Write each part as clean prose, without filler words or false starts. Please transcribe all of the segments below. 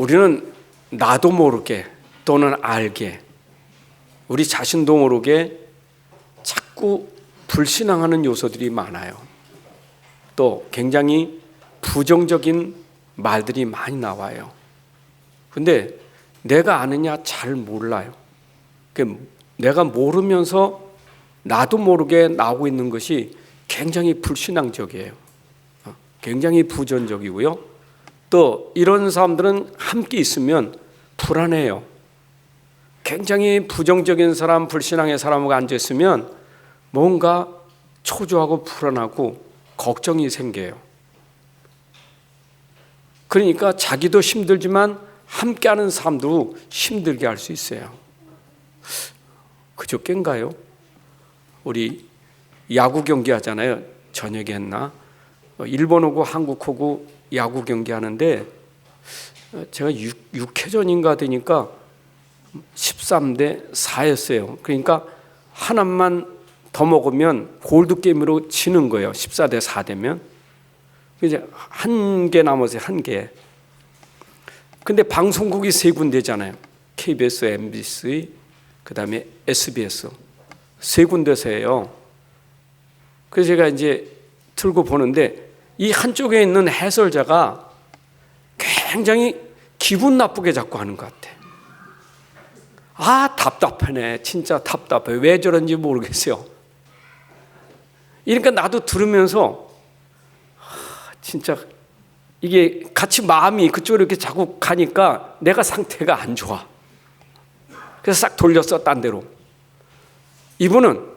우리는 나도 모르게 또는 알게 우리 자신도 모르게 자꾸 불신앙하는 요소들이 많아요. 또 굉장히 부정적인 말들이 많이 나와요. 근데 내가 아느냐 잘 몰라요. 내가 모르면서 나도 모르게 나오고 있는 것이 굉장히 불신앙적이에요. 굉장히 부정적이고요. 또 이런 사람들은 함께 있으면 불안해요. 굉장히 부정적인 사람, 불신앙의 사람과 앉아있으면 뭔가 초조하고 불안하고 걱정이 생겨요. 그러니까 자기도 힘들지만 함께하는 사람도 힘들게 할 수 있어요. 그저께인가요? 우리 야구 경기 하잖아요. 저녁에 했나? 일본하고 한국하고 야구 경기 하는데 제가 6회전인가 되니까 13대 4였어요. 그러니까 하나만 더 먹으면 골드게임으로 지는 거예요. 14대 4 되면. 이제 한 개 남았어요. 한 개. 근데 방송국이 세 군데잖아요. KBS, MBC, 그 다음에 SBS. 세 군데서예요. 그래서 제가 이제 틀고 보는데 이 한쪽에 있는 해설자가 굉장히 기분 나쁘게 자꾸 하는 것 같아. 아, 답답하네. 진짜 답답해. 왜 저런지 모르겠어요. 그러니까 나도 들으면서 진짜 이게 같이 마음이 그쪽으로 이렇게 자꾸 가니까 내가 상태가 안 좋아. 그래서 싹 돌렸어, 딴 데로. 이분은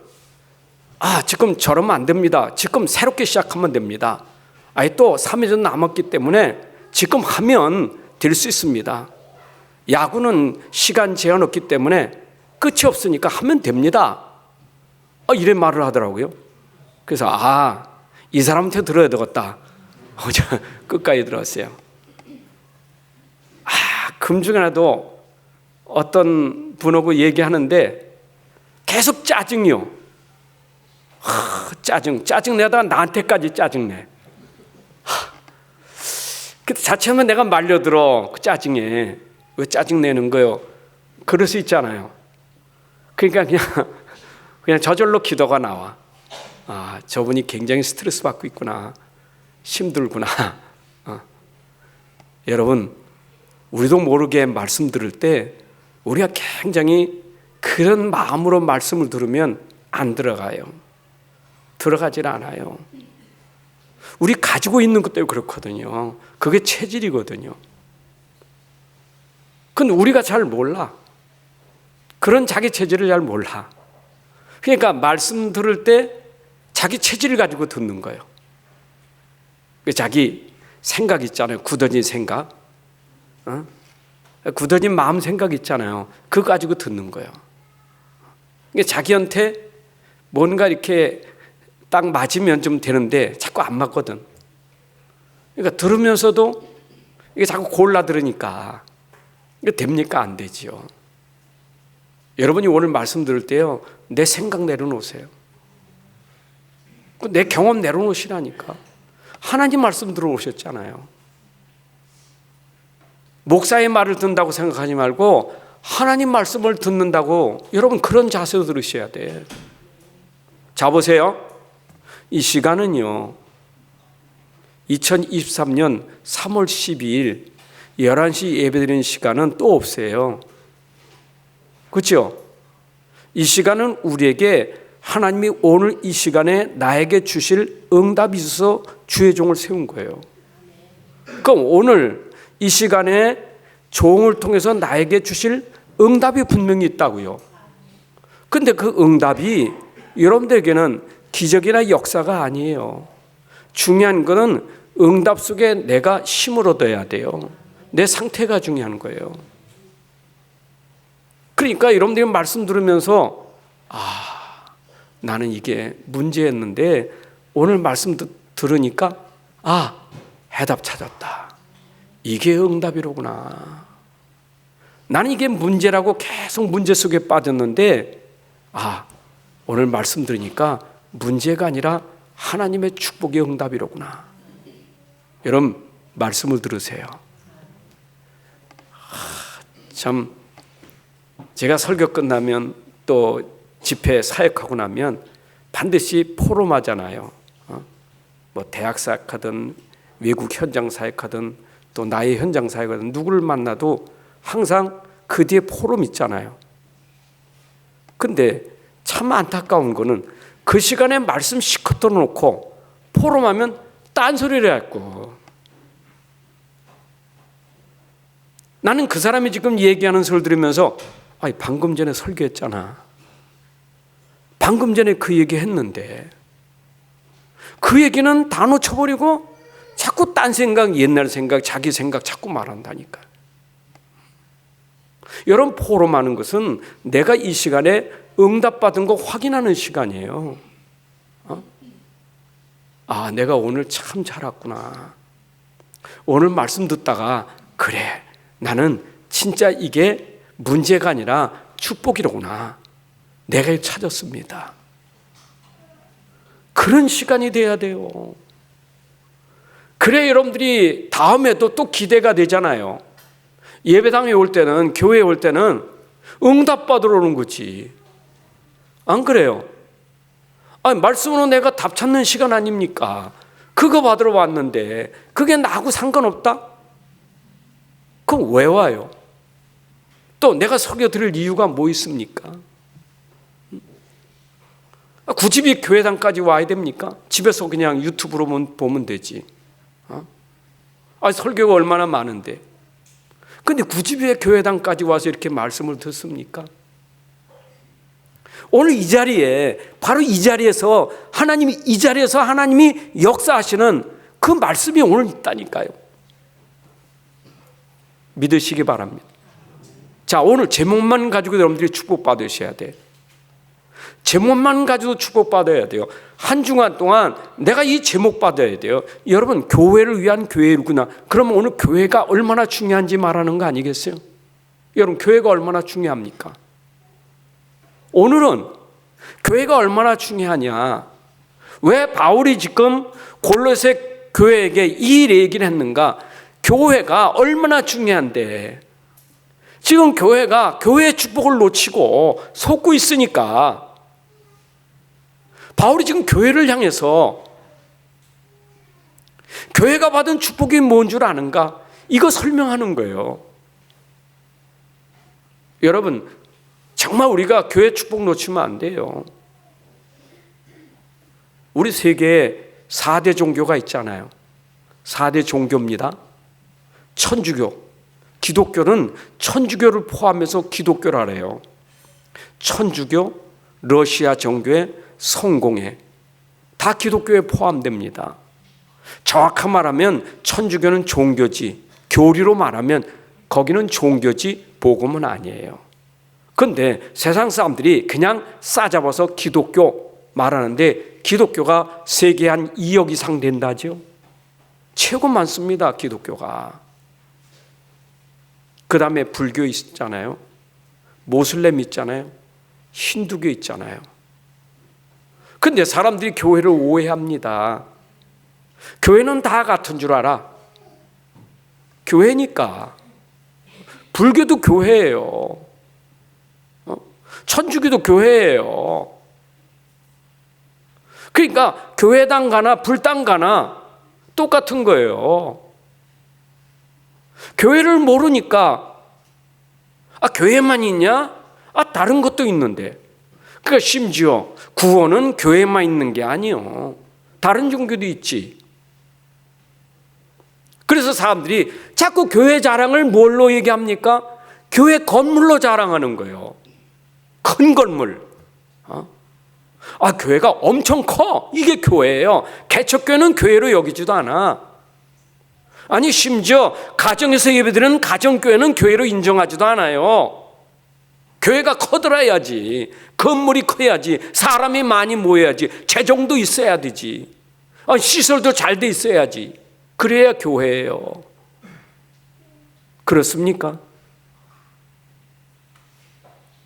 지금 저러면 안 됩니다. 지금 새롭게 시작하면 됩니다. 또 3회전 남았기 때문에 지금 하면 될 수 있습니다. 야구는 시간 제한 없기 때문에 끝이 없으니까 하면 됩니다. 이런 말을 하더라고요. 그래서 이 사람한테 들어야 되겠다. 끝까지 들었어요. 금중에라도 어떤 분하고 얘기하는데 계속 짜증이요. 짜증 내다가 나한테까지 짜증내. 그 자체만 내가 말려들어. 그 짜증에 왜 짜증내는 거요? 그럴 수 있잖아요. 그러니까 그냥 저절로 기도가 나와. 저분이 굉장히 스트레스 받고 있구나. 힘들구나. 여러분, 우리도 모르게 말씀 들을 때 우리가 굉장히 그런 마음으로 말씀을 들으면 안 들어가요. 들어가질 않아요. 우리 가지고 있는 것도 그렇거든요. 그게 체질이거든요. 근데 우리가 잘 몰라. 그런 자기 체질을 잘 몰라. 그러니까 말씀 들을 때 자기 체질을 가지고 듣는 거예요. 자기 생각 있잖아요. 굳어진 생각. 굳어진 마음 생각 있잖아요. 그거 가지고 듣는 거예요. 자기한테 뭔가 이렇게 딱 맞으면 좀 되는데 자꾸 안 맞거든. 그러니까 들으면서도 이게 자꾸 골라 들으니까 이게 됩니까? 안 되지요. 여러분이 오늘 말씀 들을 때요, 내 생각 내려놓으세요. 내 경험 내려놓으시라니까. 하나님 말씀 들어오셨잖아요. 목사의 말을 듣는다고 생각하지 말고 하나님 말씀을 듣는다고 여러분 그런 자세로 들으셔야 돼. 자, 보세요. 이 시간은요, 2023년 3월 12일 11시 예배드리는 시간은 또 없어요. 그렇죠? 이 시간은 우리에게 하나님이 오늘 이 시간에 나에게 주실 응답이 있어서 주의 종을 세운 거예요. 그럼 오늘 이 시간에 종을 통해서 나에게 주실 응답이 분명히 있다고요. 근데 그 응답이 여러분들에게는 기적이나 역사가 아니에요. 중요한 것은 응답 속에 내가 힘을 얻어야 돼요. 내 상태가 중요한 거예요. 그러니까 여러분들이 말씀 들으면서 나는 이게 문제였는데 오늘 말씀 들으니까 해답 찾았다. 이게 응답이로구나. 나는 이게 문제라고 계속 문제 속에 빠졌는데 오늘 말씀 들으니까 문제가 아니라 하나님의 축복의 응답이로구나. 여러분 말씀을 들으세요. 참 제가 설교 끝나면 또 집회 사역하고 나면 반드시 포럼하잖아요. 뭐 대학 사역하든 외국 현장 사역하든 또 나의 현장 사역하든 누구를 만나도 항상 그 뒤에 포럼 있잖아요. 근데 참 안타까운 거는 그 시간에 말씀 시컷 들어놓고 포럼하면 딴소리를 했고, 나는 그 사람이 지금 얘기하는 소리를 들으면서 아니 방금 전에 설교했잖아. 방금 전에 그 얘기 했는데 그 얘기는 다 놓쳐버리고 자꾸 딴 생각, 옛날 생각, 자기 생각 자꾸 말한다니까. 여러분, 포럼하는 것은 내가 이 시간에 응답받은 거 확인하는 시간이에요. 아, 내가 오늘 참 잘 왔구나. 오늘 말씀 듣다가 그래, 나는 진짜 이게 문제가 아니라 축복이로구나. 내가 찾았습니다. 그런 시간이 돼야 돼요. 그래 여러분들이 다음에도 또 기대가 되잖아요. 예배당에 올 때는, 교회에 올 때는 응답받으러 오는 거지. 안 그래요? 아니, 말씀으로 내가 답 찾는 시간 아닙니까? 그거 받으러 왔는데 그게 나하고 상관없다? 그럼 왜 와요? 또 내가 설교 드릴 이유가 뭐 있습니까? 굳이 교회당까지 와야 됩니까? 집에서 그냥 유튜브로 보면 되지. 설교가 얼마나 많은데. 근데 굳이 왜 교회당까지 와서 이렇게 말씀을 듣습니까? 오늘 이 자리에, 바로 이 자리에서 하나님이 역사하시는 그 말씀이 오늘 있다니까요. 믿으시기 바랍니다. 자, 오늘 제목만 가지고 여러분들이 축복받으셔야 돼. 제목만 가지고 축복받아야 돼요. 한 주간 동안 내가 이 제목 받아야 돼요. 여러분, 교회를 위한 교회구나. 그러면 오늘 교회가 얼마나 중요한지 말하는 거 아니겠어요? 여러분, 교회가 얼마나 중요합니까? 오늘은 교회가 얼마나 중요하냐. 왜 바울이 지금 골로새 교회에게 이 얘기를 했는가? 교회가 얼마나 중요한데 지금 교회가 교회의 축복을 놓치고 속고 있으니까 바울이 지금 교회를 향해서 교회가 받은 축복이 뭔 줄 아는가? 이거 설명하는 거예요. 여러분, 정말 우리가 교회 축복 놓치면 안 돼요. 우리 세계에 4대 종교가 있잖아요. 4대 종교입니다. 천주교, 기독교는 천주교를 포함해서 기독교라래요. 천주교, 러시아 정교회, 성공회 다 기독교에 포함됩니다. 정확한 말하면 천주교는 종교지, 교리로 말하면 거기는 종교지 복음은 아니에요. 그런데 세상 사람들이 그냥 싸잡아서 기독교 말하는데 기독교가 세계에 한 2억 이상 된다죠. 최고 많습니다, 기독교가. 그 다음에 불교 있잖아요. 모슬렘 있잖아요. 힌두교 있잖아요. 근데 사람들이 교회를 오해합니다. 교회는 다 같은 줄 알아. 교회니까. 불교도 교회예요. 천주교도 교회예요. 그러니까 교회당 가나 불당 가나 똑같은 거예요. 교회를 모르니까 교회만 있냐? 다른 것도 있는데. 그러니까 심지어 구원은 교회만 있는 게 아니요. 다른 종교도 있지. 그래서 사람들이 자꾸 교회 자랑을 뭘로 얘기합니까? 교회 건물로 자랑하는 거예요. 큰 건물. 교회가 엄청 커. 이게 교회예요. 개척교회는 교회로 여기지도 않아. 아니, 심지어 가정에서 예배드리는 가정교회는 교회로 인정하지도 않아요. 교회가 커들어야지. 건물이 커야지. 사람이 많이 모여야지. 재정도 있어야 되지. 시설도 잘 돼 있어야지. 그래야 교회예요. 그렇습니까?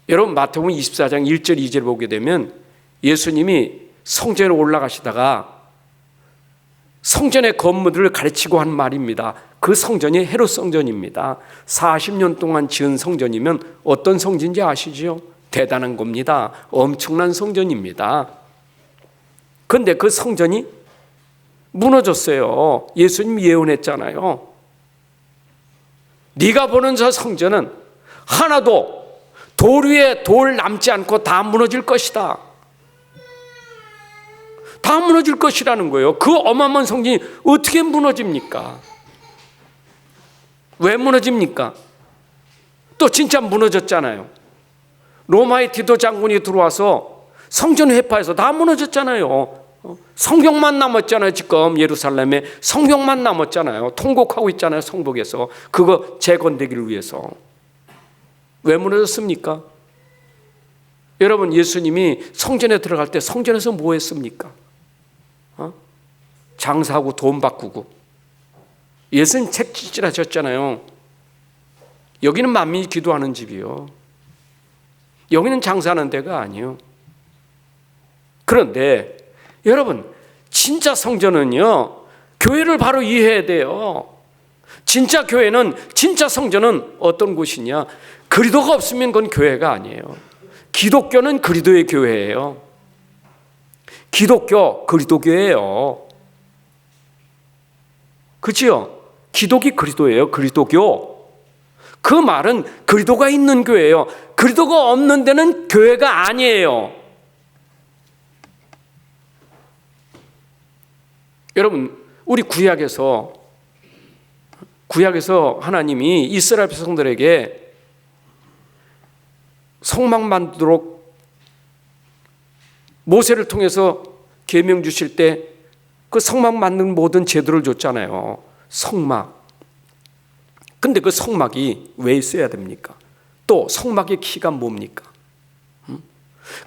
여러분, 마태복음 24장 1절 2절 보게 되면 예수님이 성전에 올라가시다가 성전의 건물을 가르치고 한 말입니다. 그 성전이 헤롯 성전입니다. 40년 동안 지은 성전이면 어떤 성전인지 아시죠? 대단한 겁니다. 엄청난 성전입니다. 그런데 그 성전이 무너졌어요. 예수님이 예언했잖아요. 네가 보는 저 성전은 하나도 돌 위에 돌 남지 않고 다 무너질 것이다. 다 무너질 것이라는 거예요. 그 어마어마한 성전이 어떻게 무너집니까? 왜 무너집니까? 또 진짜 무너졌잖아요. 로마의 디도 장군이 들어와서 성전 회파해서 다 무너졌잖아요. 성벽만 남았잖아요. 지금 예루살렘에 성벽만 남았잖아요. 통곡하고 있잖아요. 성벽에서 그거 재건되기를 위해서. 왜 무너졌습니까? 여러분, 예수님이 성전에 들어갈 때 성전에서 뭐 했습니까? 장사하고 돈 바꾸고. 예수님 책짓질하셨잖아요. 여기는 만민이 기도하는 집이요, 여기는 장사하는 데가 아니에요. 그런데 여러분, 진짜 성전은요, 교회를 바로 이해해야 돼요. 진짜 교회는, 진짜 성전은 어떤 곳이냐? 그리스도가 없으면 그건 교회가 아니에요. 기독교는 그리스도의 교회예요. 기독교 그리스도교예요. 그렇죠? 기독이 그리스도예요. 그리스도교. 그 말은 그리스도가 있는 교회예요. 그리스도가 없는 데는 교회가 아니에요. 여러분, 우리 구약에서 하나님이 이스라엘 백성들에게 성막 만들도록 모세를 통해서 계명 주실 때 그 성막 만드는 모든 제도를 줬잖아요. 성막. 근데 그 성막이 왜 있어야 됩니까? 또 성막의 키가 뭡니까?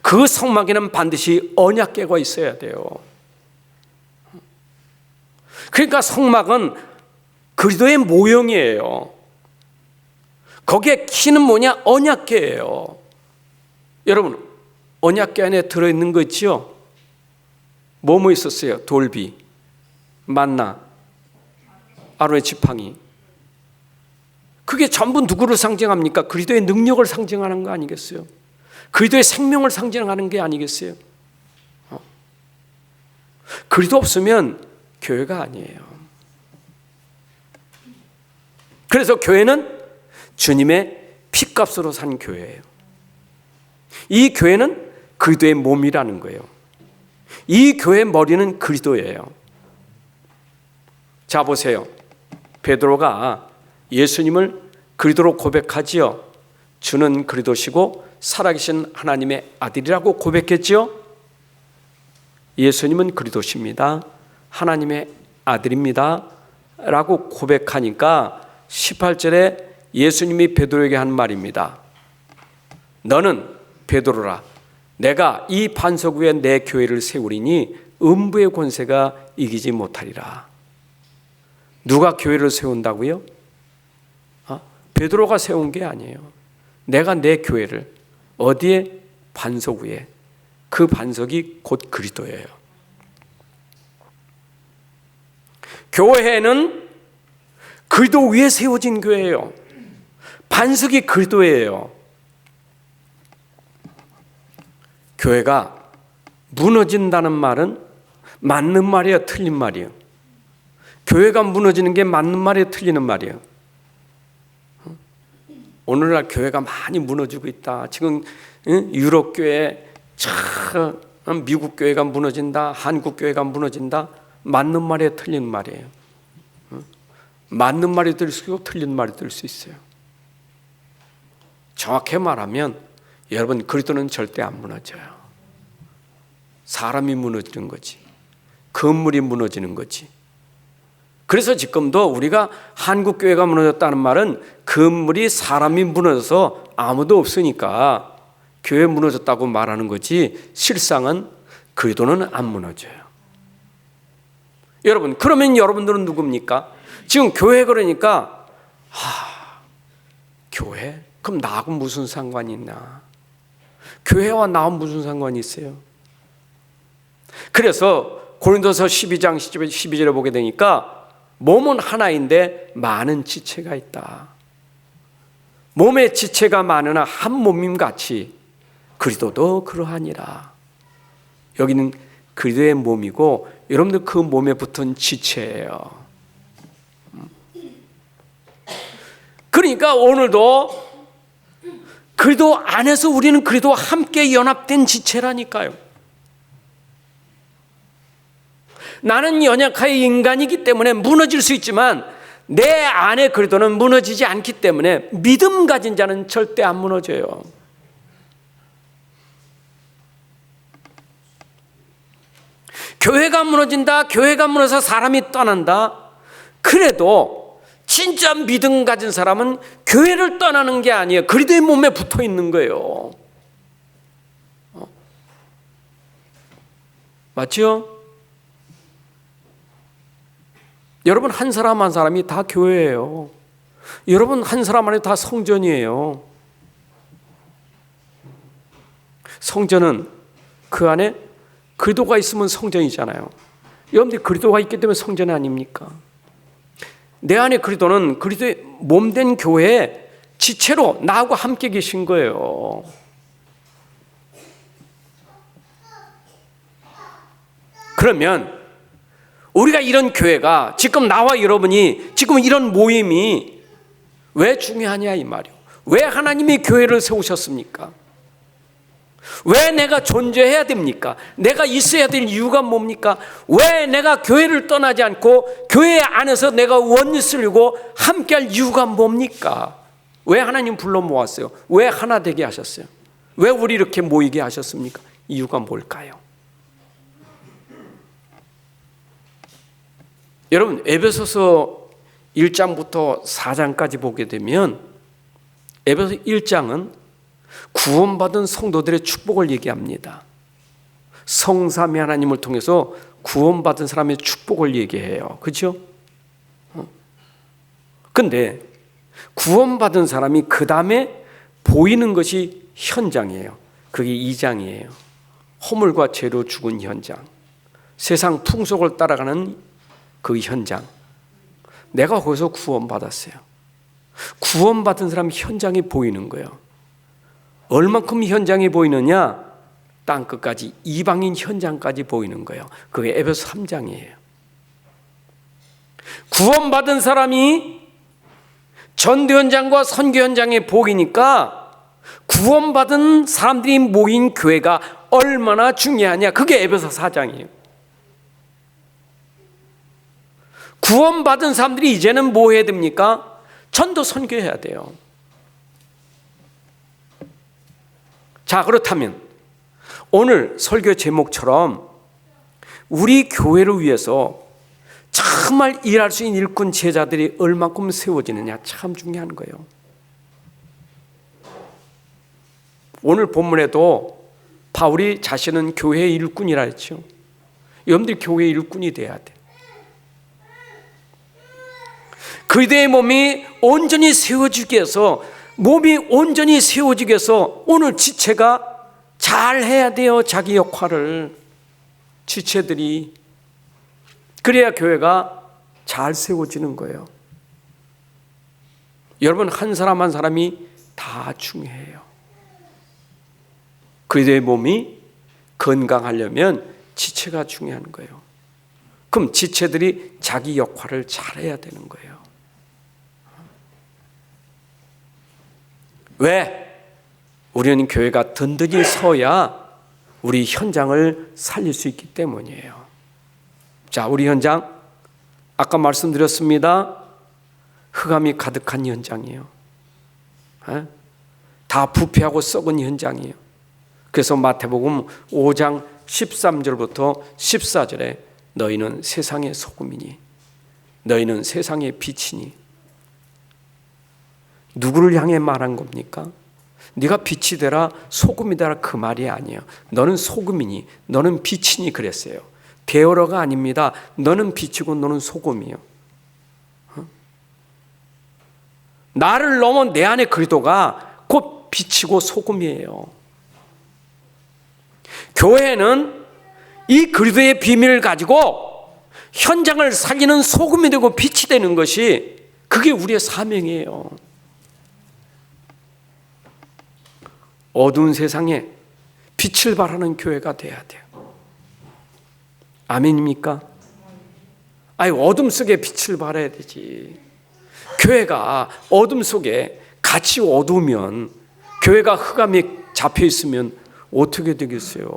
그 성막에는 반드시 언약궤가 있어야 돼요. 그러니까 성막은 그리스도의 모형이에요. 거기에 키는 뭐냐? 언약궤예요. 여러분, 언약궤 안에 들어있는 거 있죠? 뭐뭐 있었어요? 돌비, 만나, 아론의 지팡이. 그게 전부 누구를 상징합니까? 그리스도의 능력을 상징하는 거 아니겠어요? 그리스도의 생명을 상징하는 게 아니겠어요? 그리스도 없으면 교회가 아니에요. 그래서 교회는 주님의 피값으로 산 교회예요. 이 교회는 그리스도의 몸이라는 거예요. 이 교회의 머리는 그리스도예요. 자, 보세요. 베드로가 예수님을 그리스도로 고백하지요. 주는 그리스도시고 살아계신 하나님의 아들이라고 고백했지요. 예수님은 그리스도십니다. 하나님의 아들입니다. 라고 고백하니까 18절에 예수님이 베드로에게 한 말입니다. 너는 베드로라. 내가 이 반석 위에 내 교회를 세우리니 음부의 권세가 이기지 못하리라. 누가 교회를 세운다고요? 베드로가 세운 게 아니에요. 내가 내 교회를 어디에? 반석 위에. 그 반석이 곧 그리스도예요. 교회는 그리스도 위에 세워진 교회예요. 반석이 그리스도예요. 교회가 무너진다는 말은 맞는 말이에요, 틀린 말이에요? 교회가 무너지는 게 맞는 말이에요, 틀리는 말이에요? 오늘날 교회가 많이 무너지고 있다. 지금 유럽 교회, 미국 교회가 무너진다, 한국 교회가 무너진다. 맞는 말이에요, 틀린 말이에요? 맞는 말이 될 수 있고 틀린 말이 될 수 있어요. 정확히 말하면 여러분, 그리스도는 절대 안 무너져요. 사람이 무너지는 거지. 건물이 무너지는 거지. 그래서 지금도 우리가 한국 교회가 무너졌다는 말은 건물이, 사람이 무너져서 아무도 없으니까 교회 무너졌다고 말하는 거지, 실상은 그리스도는 안 무너져요. 여러분, 그러면 여러분들은 누굽니까? 지금 교회 그러니까 교회? 그럼 나하고 무슨 상관이 있나? 교회와 나하고 무슨 상관이 있어요? 그래서 고린도서 12장 12절에 보게 되니까 몸은 하나인데 많은 지체가 있다. 몸의 지체가 많으나 한 몸임 같이 그리스도도 그러하니라. 여기는 그리스도의 몸이고 여러분들 그 몸에 붙은 지체예요. 그러니까 오늘도 그리스도 안에서 우리는 그리스도와 함께 연합된 지체라니까요. 나는 연약한 인간이기 때문에 무너질 수 있지만 내 안에 그리스도는 무너지지 않기 때문에 믿음 가진 자는 절대 안 무너져요. 교회가 무너진다, 교회가 무너져서 사람이 떠난다. 그래도 진짜 믿음 가진 사람은 교회를 떠나는 게 아니에요. 그리스도의 몸에 붙어 있는 거예요. 맞죠? 여러분 한 사람 한 사람이 다 교회예요. 여러분 한 사람 안에 다 성전이에요. 성전은 그 안에 그리스도가 있으면 성전이잖아요. 여러분들이 그리스도가 있기 때문에 성전 아닙니까? 내 안에 그리스도는 그리스도의 몸된 교회의 지체로 나하고 함께 계신 거예요. 그러면 우리가 이런 교회가 지금 나와 여러분이 지금 이런 모임이 왜 중요하냐 이 말이에요. 왜 하나님이 교회를 세우셨습니까? 왜 내가 존재해야 됩니까? 내가 있어야 될 이유가 뭡니까? 왜 내가 교회를 떠나지 않고 교회 안에서 내가 원리스를 이루고 함께할 이유가 뭡니까? 왜 하나님 불러 모았어요? 왜 하나 되게 하셨어요? 왜 우리 이렇게 모이게 하셨습니까? 이유가 뭘까요? 여러분 에베소서 1장부터 4장까지 보게 되면 에베소 1장은 구원받은 성도들의 축복을 얘기합니다. 성삼위 하나님을 통해서 구원받은 사람의 축복을 얘기해요. 그렇죠? 근데 구원받은 사람이 그 다음에 보이는 것이 현장이에요. 그게 2장이에요. 허물과 죄로 죽은 현장, 세상 풍속을 따라가는 그 현장. 내가 거기서 구원받았어요. 구원받은 사람 현장이 보이는 거예요. 얼만큼 현장이 보이느냐? 땅끝까지 이방인 현장까지 보이는 거예요. 그게 에베소 3장이에요. 구원받은 사람이 전도 현장과 선교 현장에 보이니까 구원받은 사람들이 모인 교회가 얼마나 중요하냐? 그게 에베소 4장이에요. 구원받은 사람들이 이제는 뭐 해야 됩니까? 전도 선교해야 돼요. 자, 그렇다면 오늘 설교 제목처럼 우리 교회를 위해서 정말 일할 수 있는 일꾼 제자들이 얼마큼 세워지느냐 참 중요한 거예요. 오늘 본문에도 바울이 자신은 교회의 일꾼이라 했죠. 여러분들이 교회의 일꾼이 돼야 돼. 그들의 몸이 온전히 세워지기 위해서, 몸이 온전히 세워지기 위해서 오늘 지체가 잘 해야 돼요. 자기 역할을. 지체들이. 그래야 교회가 잘 세워지는 거예요. 여러분 한 사람 한 사람이 다 중요해요. 그들의 몸이 건강하려면 지체가 중요한 거예요. 그럼 지체들이 자기 역할을 잘해야 되는 거예요. 왜? 우리는 교회가 든든히 서야 우리 현장을 살릴 수 있기 때문이에요. 자, 우리 현장 아까 말씀드렸습니다. 흑암이 가득한 현장이에요. 다 부패하고 썩은 현장이에요. 그래서 마태복음 5장 13절부터 14절에 너희는 세상의 소금이니 너희는 세상의 빛이니. 누구를 향해 말한 겁니까? 네가 빛이 되라 소금이 되라 그 말이 아니에요. 너는 소금이니 너는 빛이니 그랬어요. 대어러가 아닙니다. 너는 빛이고 너는 소금이요. 나를 넘어 내 안에 그리스도가 곧 빛이고 소금이에요. 교회는 이 그리스도의 비밀을 가지고 현장을 살리는 소금이 되고 빛이 되는 것이, 그게 우리의 사명이에요. 어두운 세상에 빛을 발하는 교회가 돼야 돼요. 아멘입니까? 아니, 어둠 속에 빛을 발해야 되지. 교회가 어둠 속에 같이 어두우면, 교회가 흑암에 잡혀 있으면 어떻게 되겠어요?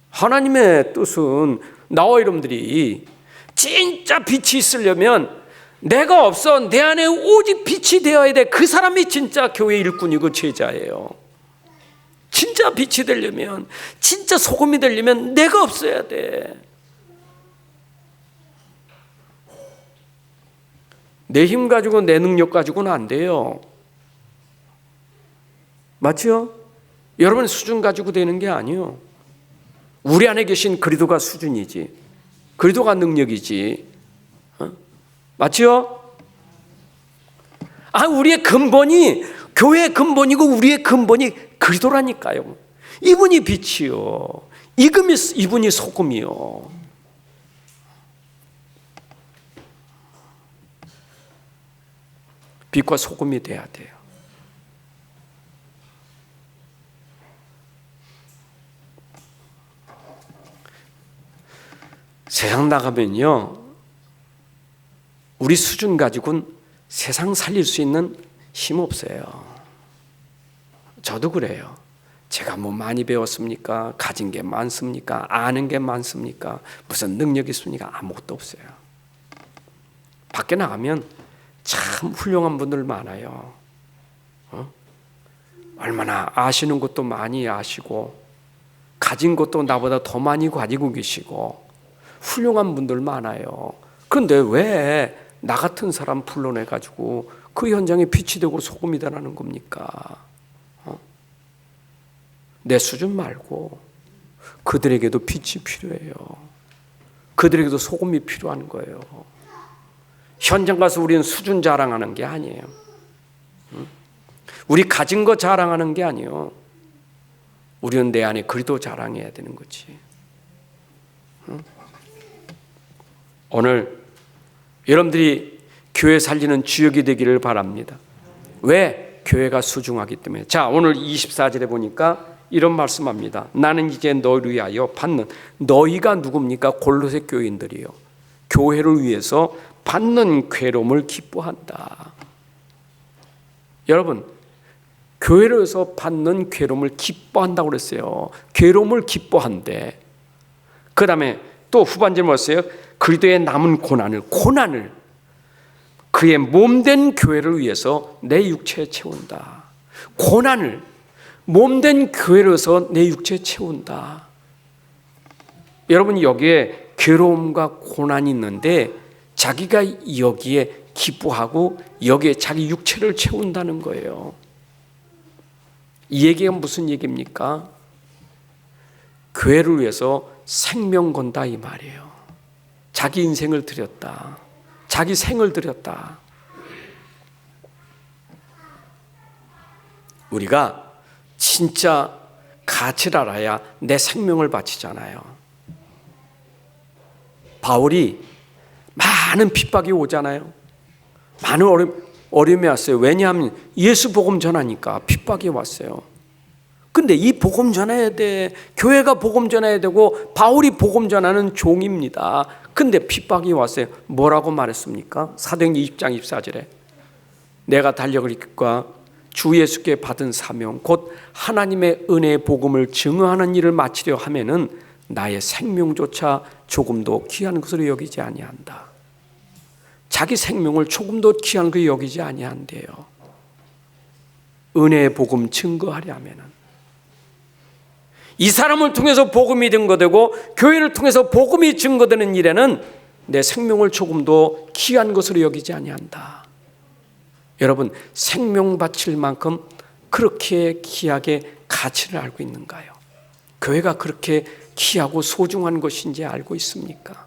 하나님의 뜻은 나와 여러분들이 진짜 빛이 있으려면 내가 없어, 내 안에 오직 빛이 되어야 돼. 그 사람이 진짜 교회 일꾼이고 제자예요. 진짜 빛이 되려면, 진짜 소금이 되려면 내가 없어야 돼. 내 힘 가지고, 내 능력 가지고는 안 돼요. 맞죠? 여러분 수준 가지고 되는 게 아니에요. 우리 안에 계신 그리스도가 수준이지, 그리스도가 능력이지. 맞죠? 우리의 근본이, 교회의 근본이고 우리의 근본이 그리스도라니까요. 이분이 빛이요, 이분이 소금이요. 빛과 소금이 돼야 돼요. 세상 나가면요, 우리 수준 가지고는 세상 살릴 수 있는 힘 없어요. 저도 그래요. 제가 뭐 많이 배웠습니까? 가진 게 많습니까? 아는 게 많습니까? 무슨 능력이 있습니까? 아무것도 없어요. 밖에 나가면 참 훌륭한 분들 많아요. 얼마나 아시는 것도 많이 아시고, 가진 것도 나보다 더 많이 가지고 계시고, 훌륭한 분들 많아요. 그런데 왜 나 같은 사람 불러내가지고 그 현장에 빛이 되고 소금이 되라는 겁니까? 내 수준 말고 그들에게도 빛이 필요해요. 그들에게도 소금이 필요한 거예요. 현장 가서 우리는 수준 자랑하는 게 아니에요. 우리 가진 거 자랑하는 게 아니에요. 우리는 내 안에 그리스도 자랑해야 되는 거지. 오늘 여러분들이 교회 살리는 주역이 되기를 바랍니다. 왜? 교회가 소중하기 때문에. 자, 오늘 24절에 보니까 이런 말씀합니다. 나는 이제 너를 위하여 받는, 너희가 누굽니까? 골로새 교인들이요, 교회를 위해서 받는 괴로움을 기뻐한다. 여러분, 교회를 위해서 받는 괴로움을 기뻐한다고 그랬어요. 괴로움을 기뻐한대. 그 다음에 또 후반절 뭐였어요? 그리스도의 남은 고난을 그의 몸된 교회를 위해서 내 육체에 채운다. 고난을 몸된 교회를 위해서 내 육체에 채운다. 여러분, 여기에 괴로움과 고난이 있는데 자기가 여기에 기뻐하고 여기에 자기 육체를 채운다는 거예요. 이 얘기가 무슨 얘기입니까? 교회를 위해서 생명 건다 이 말이에요. 자기 인생을 드렸다. 자기 생을 드렸다. 우리가 진짜 가치를 알아야 내 생명을 바치잖아요. 바울이 많은 핍박이 오잖아요. 많은 어려움이 왔어요. 왜냐하면 예수 복음 전하니까 핍박이 왔어요. 근데 이 복음 전해야 돼. 교회가 복음 전해야 되고 바울이 복음 전하는 종입니다. 근데 핍박이 왔어요. 뭐라고 말했습니까? 사도행전 20장 24절에 내가 달력을 이끌과 주 예수께 받은 사명 곧 하나님의 은혜의 복음을 증언하는 일을 마치려 하면은 나의 생명조차 조금도 귀한 것으로 여기지 아니한다. 자기 생명을 조금도 귀한 것으로 여기지 아니한대요. 은혜의 복음 증거하려면은 이 사람을 통해서 복음이 증거되고 교회를 통해서 복음이 증거되는 일에는 내 생명을 조금도 귀한 것으로 여기지 아니한다. 여러분, 생명 바칠 만큼 그렇게 귀하게 가치를 알고 있는가요? 교회가 그렇게 귀하고 소중한 것인지 알고 있습니까?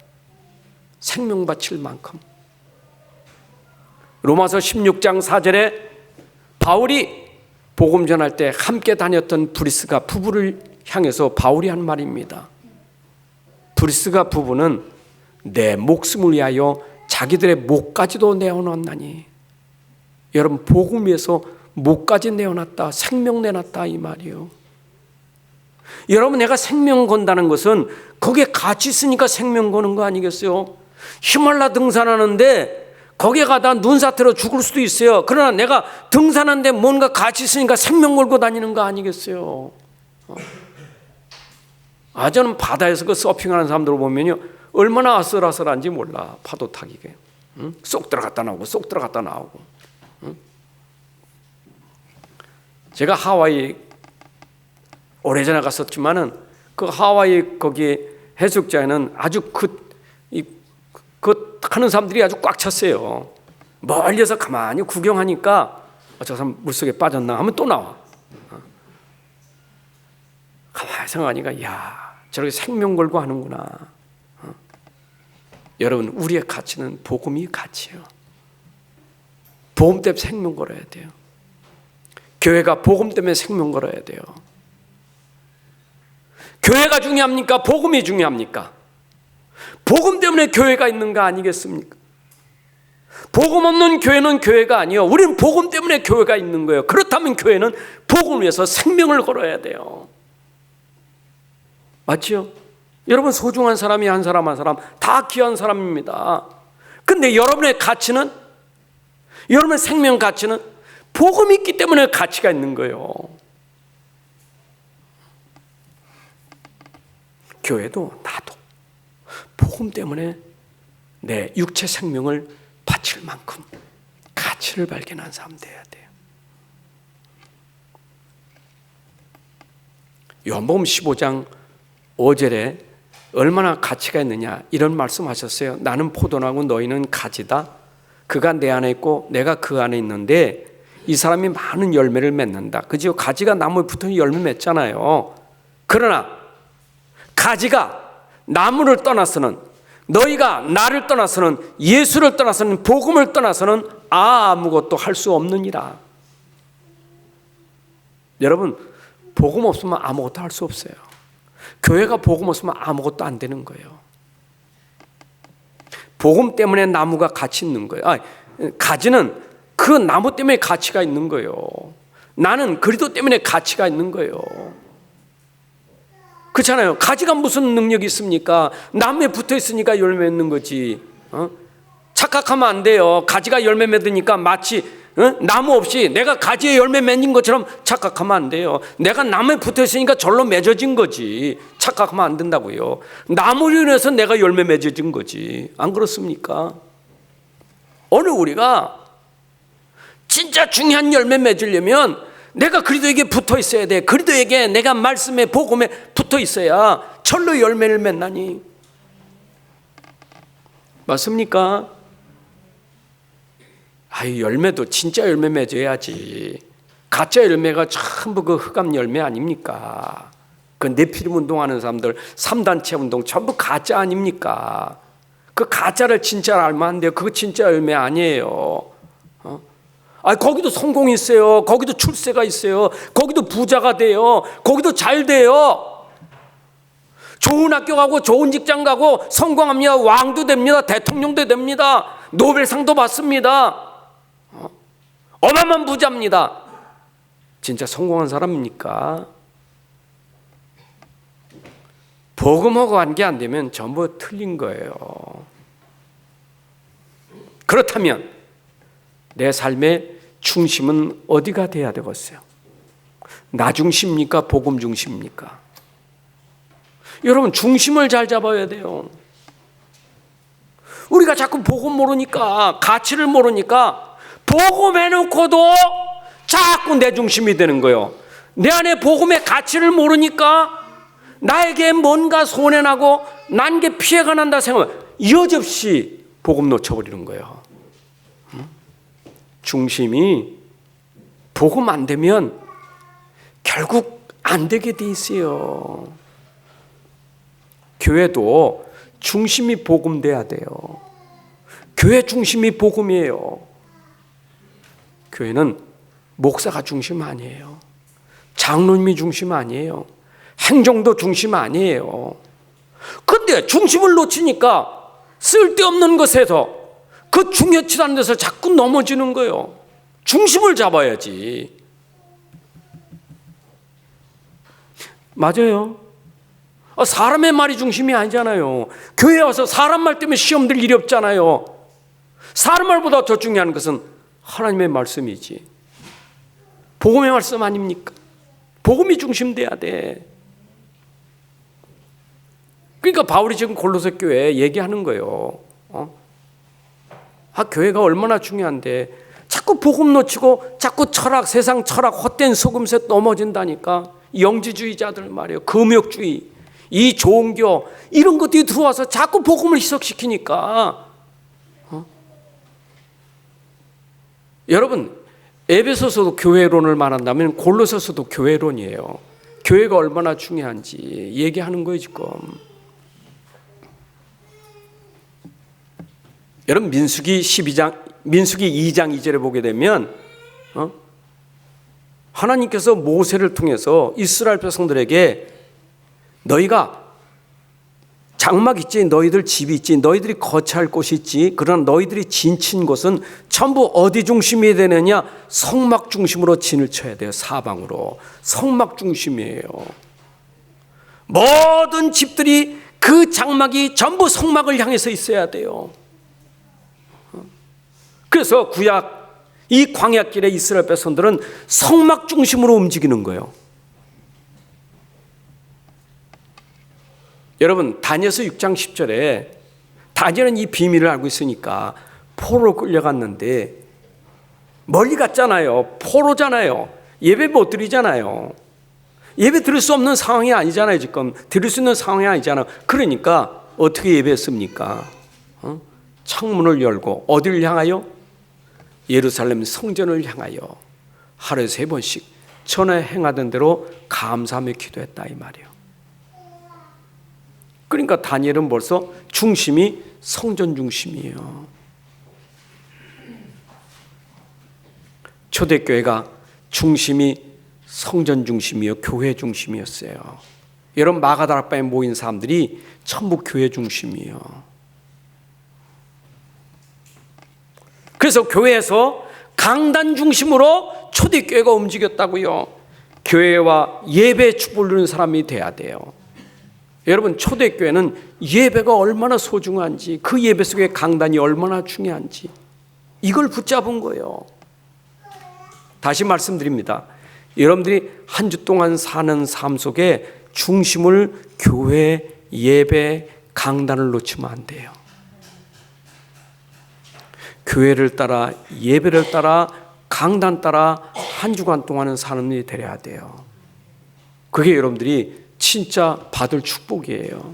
생명 바칠 만큼. 로마서 16장 4절에 바울이 복음 전할 때 함께 다녔던 브리스가 부부를 향해서 바울이 한 말입니다. 브리스가 부부는 내 목숨을 위하여 자기들의 목까지도 내어놨나니. 여러분, 복음 위해서 목까지 내어놨다, 생명 내놨다 이 말이요. 여러분, 내가 생명 건다는 것은 거기에 가치 있으니까 생명 거는 거 아니겠어요? 히말라 등산하는데 거기에 가다 눈사태로 죽을 수도 있어요. 그러나 내가 등산하는데 뭔가 가치 있으니까 생명 걸고 다니는 거 아니겠어요? 저는 바다에서 그 서핑하는 사람들 보면요, 얼마나 아슬아슬한지 몰라. 파도 타기게. 쏙 들어갔다 나오고 쏙 들어갔다 나오고. 제가 하와이 오래전에 갔었지만은 그 하와이 거기 해수욕장에는 아주 그 하는 사람들이 아주 꽉 찼어요. 멀리서 가만히 구경하니까 저 사람 물속에 빠졌나 하면 또 나와. 가만히 생각하니까 야, 저렇게 생명 걸고 하는구나. 여러분, 우리의 가치는 복음이 가치예요. 복음 때문에 생명 걸어야 돼요. 교회가 복음 때문에 생명 걸어야 돼요. 교회가 중요합니까? 복음이 중요합니까? 복음 때문에 교회가 있는 거 아니겠습니까? 복음 없는 교회는 교회가 아니에요. 우리는 복음 때문에 교회가 있는 거예요. 그렇다면 교회는 복음을 위해서 생명을 걸어야 돼요. 맞지요? 여러분, 소중한 사람이 한 사람 한 사람 다 귀한 사람입니다. 근데 여러분의 가치는, 여러분의 생명 가치는 복음이 있기 때문에 가치가 있는 거예요. 교회도 나도 복음 때문에 내 육체 생명을 바칠 만큼 가치를 발견한 사람 되어야 돼요. 요한복음 15장 5절에 얼마나 가치가 있느냐 이런 말씀하셨어요. 나는 포도나무 너희는 가지다. 그가 내 안에 있고 내가 그 안에 있는데 이 사람이 많은 열매를 맺는다. 그죠? 가지가 나무에 붙어 열매 맺잖아요. 그러나 가지가 나무를 떠나서는, 너희가 나를 떠나서는, 예수를 떠나서는, 복음을 떠나서는 아무것도 할 수 없느니라. 여러분, 복음 없으면 아무것도 할 수 없어요. 교회가 복음 없으면 아무것도 안 되는 거예요. 복음 때문에 나무가 가치 있는 거예요. 가지는 그 나무 때문에 가치가 있는 거예요. 나는 그리스도 때문에 가치가 있는 거예요. 그렇잖아요. 가지가 무슨 능력이 있습니까? 나무에 붙어 있으니까 열매 맺는 거지. 착각하면 안 돼요. 가지가 열매 맺으니까 마치 나무 없이 내가 가지에 열매 맺는 것처럼 착각하면 안 돼요. 내가 나무에 붙어 있으니까 절로 맺어진 거지. 착각하면 안 된다고요. 나무로 인해서 내가 열매 맺어진 거지. 안 그렇습니까? 오늘 우리가 진짜 중요한 열매 맺으려면 내가 그리스도에게 붙어 있어야 돼. 그리스도에게 내가 말씀에 복음에 붙어 있어야 절로 열매를 맺나니. 맞습니까? 열매도 진짜 열매 맺어야지. 가짜 열매가 전부 그 흑암 열매 아닙니까? 그 네피림 운동하는 사람들 3단체 운동 전부 가짜 아닙니까? 그 가짜를 진짜로 알면 안 돼요. 그거 진짜 열매 아니에요. 거기도 성공이 있어요. 거기도 출세가 있어요. 거기도 부자가 돼요. 거기도 잘 돼요. 좋은 학교 가고 좋은 직장 가고 성공합니다. 왕도 됩니다. 대통령도 됩니다. 노벨상도 받습니다. 어마어마한 부자입니다. 진짜 성공한 사람입니까? 복음하고 관계 안 되면 전부 틀린 거예요. 그렇다면 내 삶의 중심은 어디가 돼야 되겠어요? 나 중심입니까? 복음 중심입니까? 여러분, 중심을 잘 잡아야 돼요. 우리가 자꾸 복음 모르니까, 가치를 모르니까 복음 해놓고도 자꾸 내 중심이 되는 거예요. 내 안에 복음의 가치를 모르니까 나에게 뭔가 손해나고 난게 피해가 난다 생각하면 여지없이 복음 놓쳐버리는 거예요. 중심이 복음 안 되면 결국 안 되게 돼 있어요. 교회도 중심이 복음 돼야 돼요. 교회 중심이 복음이에요. 교회는 목사가 중심 아니에요. 장로님이 중심 아니에요. 행정도 중심 아니에요. 근데 중심을 놓치니까 쓸데없는 것에서 그 중요치 않은 데서 자꾸 넘어지는 거예요. 중심을 잡아야지. 맞아요. 사람의 말이 중심이 아니잖아요. 교회 와서 사람 말 때문에 시험 들 일이 없잖아요. 사람 말보다 더 중요한 것은 하나님의 말씀이지. 복음의 말씀 아닙니까? 복음이 중심돼야 돼. 그러니까 바울이 지금 골로새 교회에 얘기하는 거예요. 교회가 얼마나 중요한데 자꾸 복음 놓치고 자꾸 철학, 세상 철학, 헛된 속음새 넘어진다니까. 영지주의자들 말이에요. 금욕주의, 이 종교 이런 것들이 들어와서 자꾸 복음을 희석시키니까 여러분, 에베소서도 교회론을 말한다면 골로새서도 교회론이에요. 교회가 얼마나 중요한지 얘기하는 거예요 지금. 여러분, 민수기 2장 2절에 보게 되면 하나님께서 모세를 통해서 이스라엘 백성들에게 너희가 장막 있지, 너희들 집이 있지, 너희들이 거처할 곳이 있지, 그러나 너희들이 진친 곳은 전부 어디 중심이 되느냐? 성막 중심으로 진을 쳐야 돼요. 사방으로. 성막 중심이에요. 모든 집들이 그 장막이 전부 성막을 향해서 있어야 돼요. 그래서 구약, 이 광야길에 이스라엘 백성들은 성막 중심으로 움직이는 거예요. 여러분, 다니엘서 6장 10절에 다니엘은 이 비밀을 알고 있으니까 포로로 끌려갔는데 멀리 갔잖아요. 포로잖아요. 예배 못 드리잖아요. 예배 드릴 수 없는 상황이 아니잖아요. 지금 드릴 수 있는 상황이 아니잖아요. 그러니까 어떻게 예배했습니까? 창문을 열고 어디를 향하여? 예루살렘 성전을 향하여 하루에 3번씩 전에 행하던 대로 감사하며 기도했다 이 말이에요. 그러니까 다니엘은 벌써 중심이 성전 중심이에요. 초대교회가 중심이 성전 중심이요, 교회 중심이었어요. 여러분, 마가다락방에 모인 사람들이 전부 교회 중심이에요. 그래서 교회에서 강단 중심으로 초대교회가 움직였다고요. 교회와 예배에 축복을 누리는 사람이 돼야 돼요. 여러분, 초대교회는 예배가 얼마나 소중한지, 그 예배 속에 강단이 얼마나 중요한지 이걸 붙잡은 거예요. 다시 말씀드립니다. 여러분들이 한 주 동안 사는 삶 속에 중심을 교회, 예배, 강단을 놓치면 안 돼요. 교회를 따라, 예배를 따라, 강단 따라 한 주간 동안은 사는 일이 되어야 돼요. 그게 여러분들이 진짜 받을 축복이에요.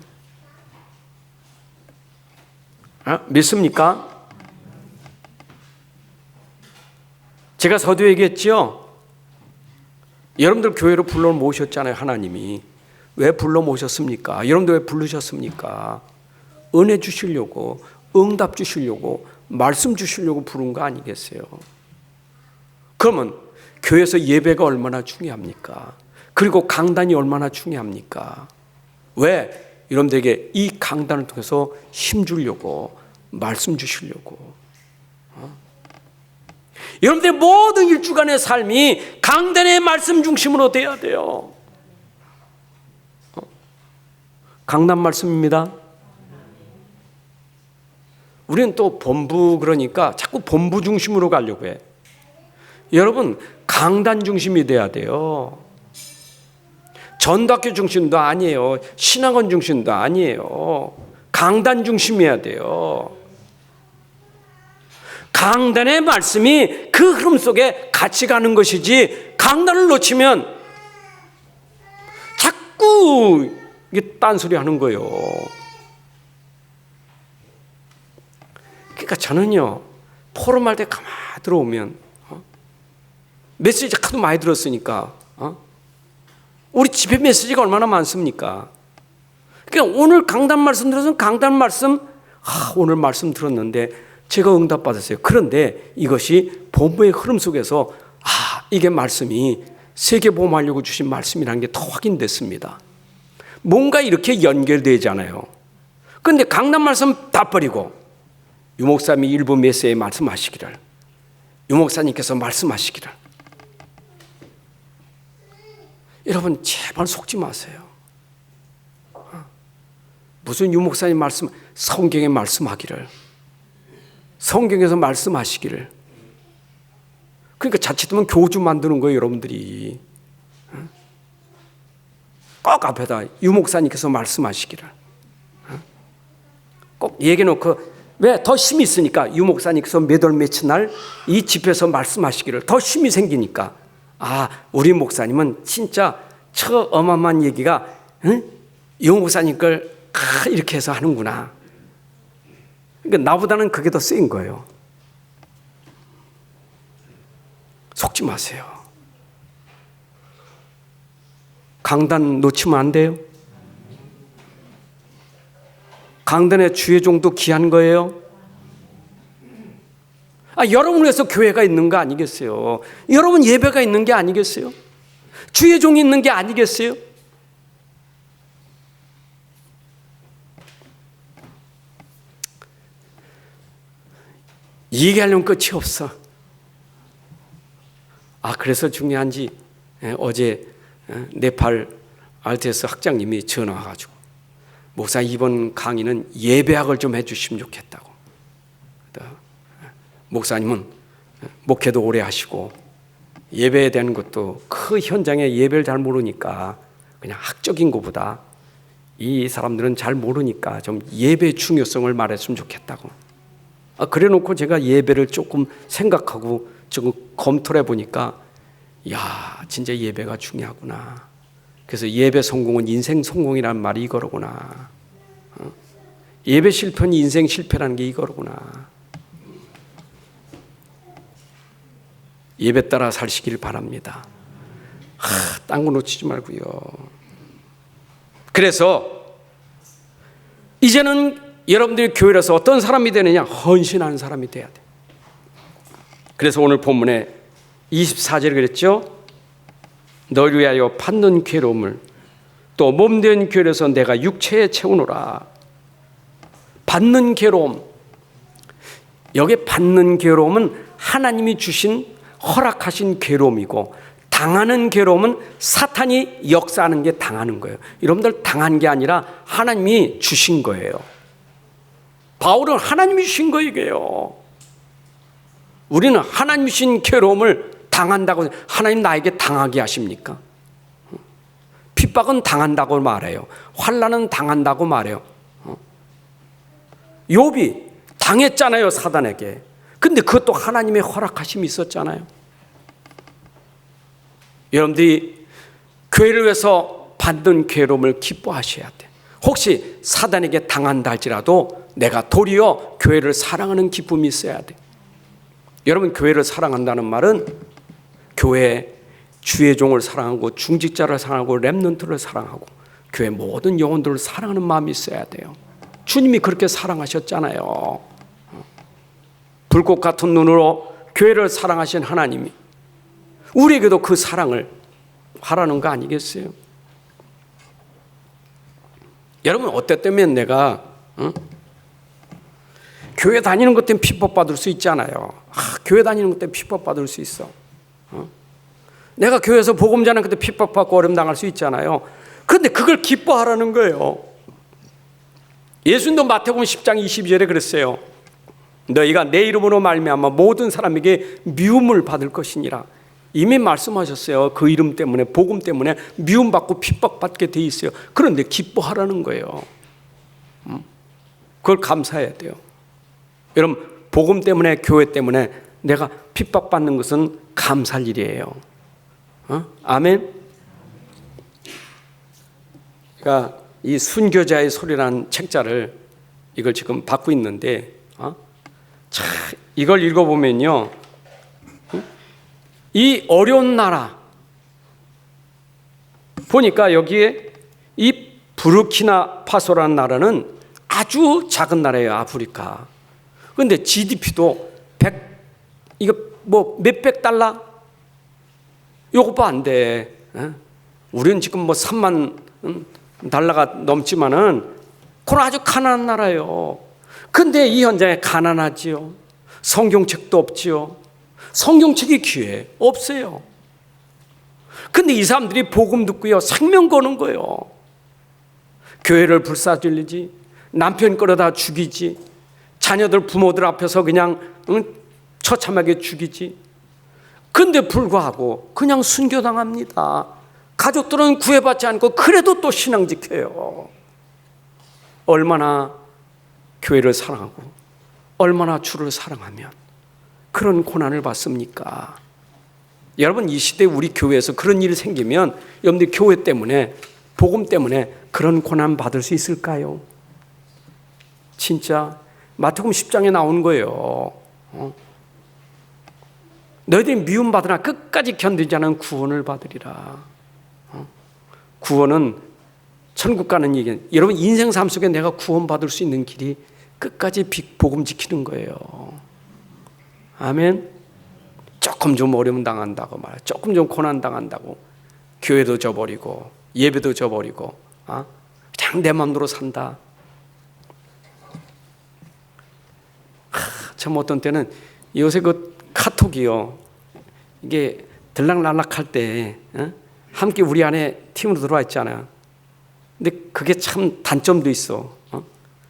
믿습니까? 제가 서두에 얘기했죠. 여러분들 교회로 불러 모셨잖아요. 하나님이 왜 불러 모셨습니까? 여러분들 왜 부르셨습니까? 은혜 주시려고, 응답 주시려고, 말씀 주시려고 부른 거 아니겠어요? 그러면 교회에서 예배가 얼마나 중요합니까? 그리고 강단이 얼마나 중요합니까? 왜? 여러분들에게 이 강단을 통해서 힘 주려고, 말씀 주시려고. 여러분들의 모든 일주간의 삶이 강단의 말씀 중심으로 돼야 돼요. 강단 말씀입니다. 우리는 또 본부, 그러니까 자꾸 본부 중심으로 가려고 해. 여러분, 강단 중심이 돼야 돼요. 전도학교 중심도 아니에요. 신학원 중심도 아니에요. 강단 중심이어야 돼요. 강단의 말씀이 그 흐름 속에 같이 가는 것이지, 강단을 놓치면 자꾸 이게 딴소리 하는 거예요. 그러니까 저는요, 포럼할 때 가만히 들어오면 메시지 하도 많이 들었으니까 우리 집회 메시지가 얼마나 많습니까? 그러니까 오늘 강단 말씀 들어서 강단 말씀, 오늘 말씀 들었는데 제가 응답받았어요. 그런데 이것이 본부의 흐름 속에서 이게 말씀이 세계보험하려고 주신 말씀이라는 게 더 확인됐습니다. 뭔가 이렇게 연결되잖아요. 그런데 강단 말씀 다 버리고 유목사님이 일부 메시지에 말씀하시기를, 유목사님께서 말씀하시기를, 여러분 제발 속지 마세요. 무슨 유목사님 말씀, 성경에 말씀하기를, 성경에서 말씀하시기를. 그러니까 자칫하면 교주 만드는 거예요, 여러분들이. 꼭 앞에다 유목사님께서 말씀하시기를 꼭 얘기해놓고, 왜? 더 힘이 있으니까. 유목사님께서 몇 월 며칠 날 이 집에서 말씀하시기를, 더 힘이 생기니까, 아, 우리 목사님은 진짜 저 어마어마한 얘기가 유목사님 걸 이렇게 해서 하는구나. 그러니까 나보다는 그게 더 센 거예요. 속지 마세요. 강단 놓치면 안 돼요. 강단의 주의종도 귀한 거예요. 여러분을 위해서 교회가 있는 거 아니겠어요? 여러분 예배가 있는 게 아니겠어요? 주의종이 있는 게 아니겠어요? 얘기하려면 끝이 없어. 그래서 중요한지 어제 네팔 RTS 학장님이 전화 와가지고, 목사 이번 강의는 예배학을 좀 해주시면 좋겠다고. 목사님은 목회도 오래 하시고 예배에 대한 것도 그 현장에 예배를 잘 모르니까, 그냥 학적인 것보다 이 사람들은 잘 모르니까 좀 예배의 중요성을 말했으면 좋겠다고. 그래 놓고 제가 예배를 조금 생각하고 조금 검토를 해보니까, 야, 진짜 예배가 중요하구나. 그래서 예배 성공은 인생 성공이라는 말이 이거로구나. 예배 실패는 인생 실패라는 게 이거로구나. 예배 따라 사시길 바랍니다. 딴 거 놓치지 말고요. 그래서 이제는 여러분들이 교회라서 어떤 사람이 되느냐? 헌신하는 사람이 돼야 돼. 그래서 오늘 본문에 24절에 그랬죠? 너를 위하여 받는 괴로움을 또 몸된 괴로워서 내가 육체에 채우노라. 받는 괴로움. 여기 받는 괴로움은 하나님이 주신, 허락하신 괴로움이고, 당하는 괴로움은 사탄이 역사하는 게 당하는 거예요. 여러분들 당한 게 아니라 하나님이 주신 거예요. 바울은 하나님이 주신 거예요, 이게요. 우리는 하나님이 주신 괴로움을 당한다고, 하나님 나에게 당하게 하십니까? 핍박은 당한다고 말해요. 환난은 당한다고 말해요. 욥이 당했잖아요, 사단에게. 근데 그것도 하나님의 허락하심이 있었잖아요. 여러분들이 교회를 위해서 받는 괴로움을 기뻐하셔야 돼. 혹시 사단에게 당한다 할지라도 내가 도리어 교회를 사랑하는 기쁨이 있어야 돼. 여러분, 교회를 사랑한다는 말은 교회 주의 종을 사랑하고 중직자를 사랑하고 렘넌트를 사랑하고 교회 모든 영혼들을 사랑하는 마음이 있어야 돼요. 주님이 그렇게 사랑하셨잖아요. 불꽃 같은 눈으로 교회를 사랑하신 하나님이 우리에게도 그 사랑을 하라는 거 아니겠어요? 여러분, 어땠다면 내가 교회 다니는 것 때문에 핍박받을 수 있잖아요. 교회 다니는 것 때문에 핍박받을 수 있어. 내가 교회에서 복음 전하는 것 때문에 핍박받고 어려움 당할 수 있잖아요. 그런데 그걸 기뻐하라는 거예요. 예수님도 마태복음 10장 22절에 그랬어요. 너희가 내 이름으로 말미암아 모든 사람에게 미움을 받을 것이니라. 이미 말씀하셨어요. 그 이름 때문에, 복음 때문에 미움받고 핍박받게 돼 있어요. 그런데 기뻐하라는 거예요. 그걸 감사해야 돼요. 여러분, 복음 때문에, 교회 때문에 내가 핍박받는 것은 감사할 일이에요. 아멘. 그러니까 이 순교자의 소리라는 책자를 이걸 지금 받고 있는데, 자, 이걸 읽어보면요, 이 어려운 나라 보니까 여기에 이 부르키나 파소라는 나라는 아주 작은 나라예요. 아프리카. 그런데 GDP도 이거 뭐 몇백 달러? 요것도 안 돼. 우리는 지금 뭐 3만 달러가 넘지만은 그건 아주 가난한 나라예요. 근데 이 현장에 가난하지요. 성경책도 없지요. 성경책이 귀해 없어요. 근데 이 사람들이 복음 듣고요, 생명 거는 거예요. 교회를 불사질리지, 남편 끌어다 죽이지, 자녀들 부모들 앞에서 그냥 처참하게 죽이지. 근데 불구하고 그냥 순교당합니다. 가족들은 구애받지 않고 그래도 또 신앙 지켜요. 얼마나 교회를 사랑하고 얼마나 주를 사랑하면 그런 고난을 받습니까? 여러분, 이 시대에 우리 교회에서 그런 일이 생기면 여러분들 교회 때문에, 복음 때문에 그런 고난 받을 수 있을까요? 진짜 마태복음 10장에 나온 거예요. 너희들이 미움받으나 끝까지 견디지 않은 구원을 받으리라. 구원은 천국 가는 얘기. 여러분, 인생 삶 속에 내가 구원받을 수 있는 길이 끝까지 복음 지키는 거예요. 아멘. 조금 좀 어려움 당한다고 말해, 조금 좀 고난 당한다고 교회도 져버리고 예배도 져버리고 그냥 내 마음대로 산다. 참 어떤 때는 요새 그 카톡이요, 이게 들락날락할 때 함께 우리 안에 팀으로 들어와 있잖아요. 근데 그게 참 단점도 있어.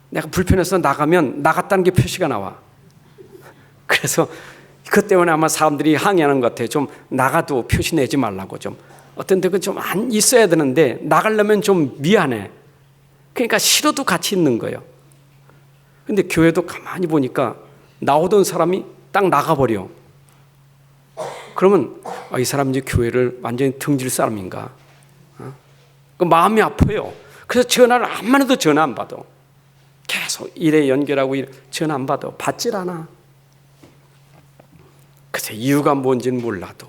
내가 불편해서 나가면 나갔다는 게 표시가 나와. 그래서 그것 때문에 아마 사람들이 항의하는 것 같아요. 좀 나가도 표시 내지 말라고. 좀 어떤 데는 좀 안 있어야 되는데 나가려면 좀 미안해. 그러니까 싫어도 같이 있는 거예요. 근데 교회도 가만히 보니까 나오던 사람이 딱 나가버려. 그러면 이 사람 이제 교회를 완전히 등질 사람인가? 그 마음이 아파요. 그래서 전화를 암만 해도 전화 안 받아. 계속 일에 연결하고 전화 안 받아. 받질 않아. 그래서 이유가 뭔지는 몰라도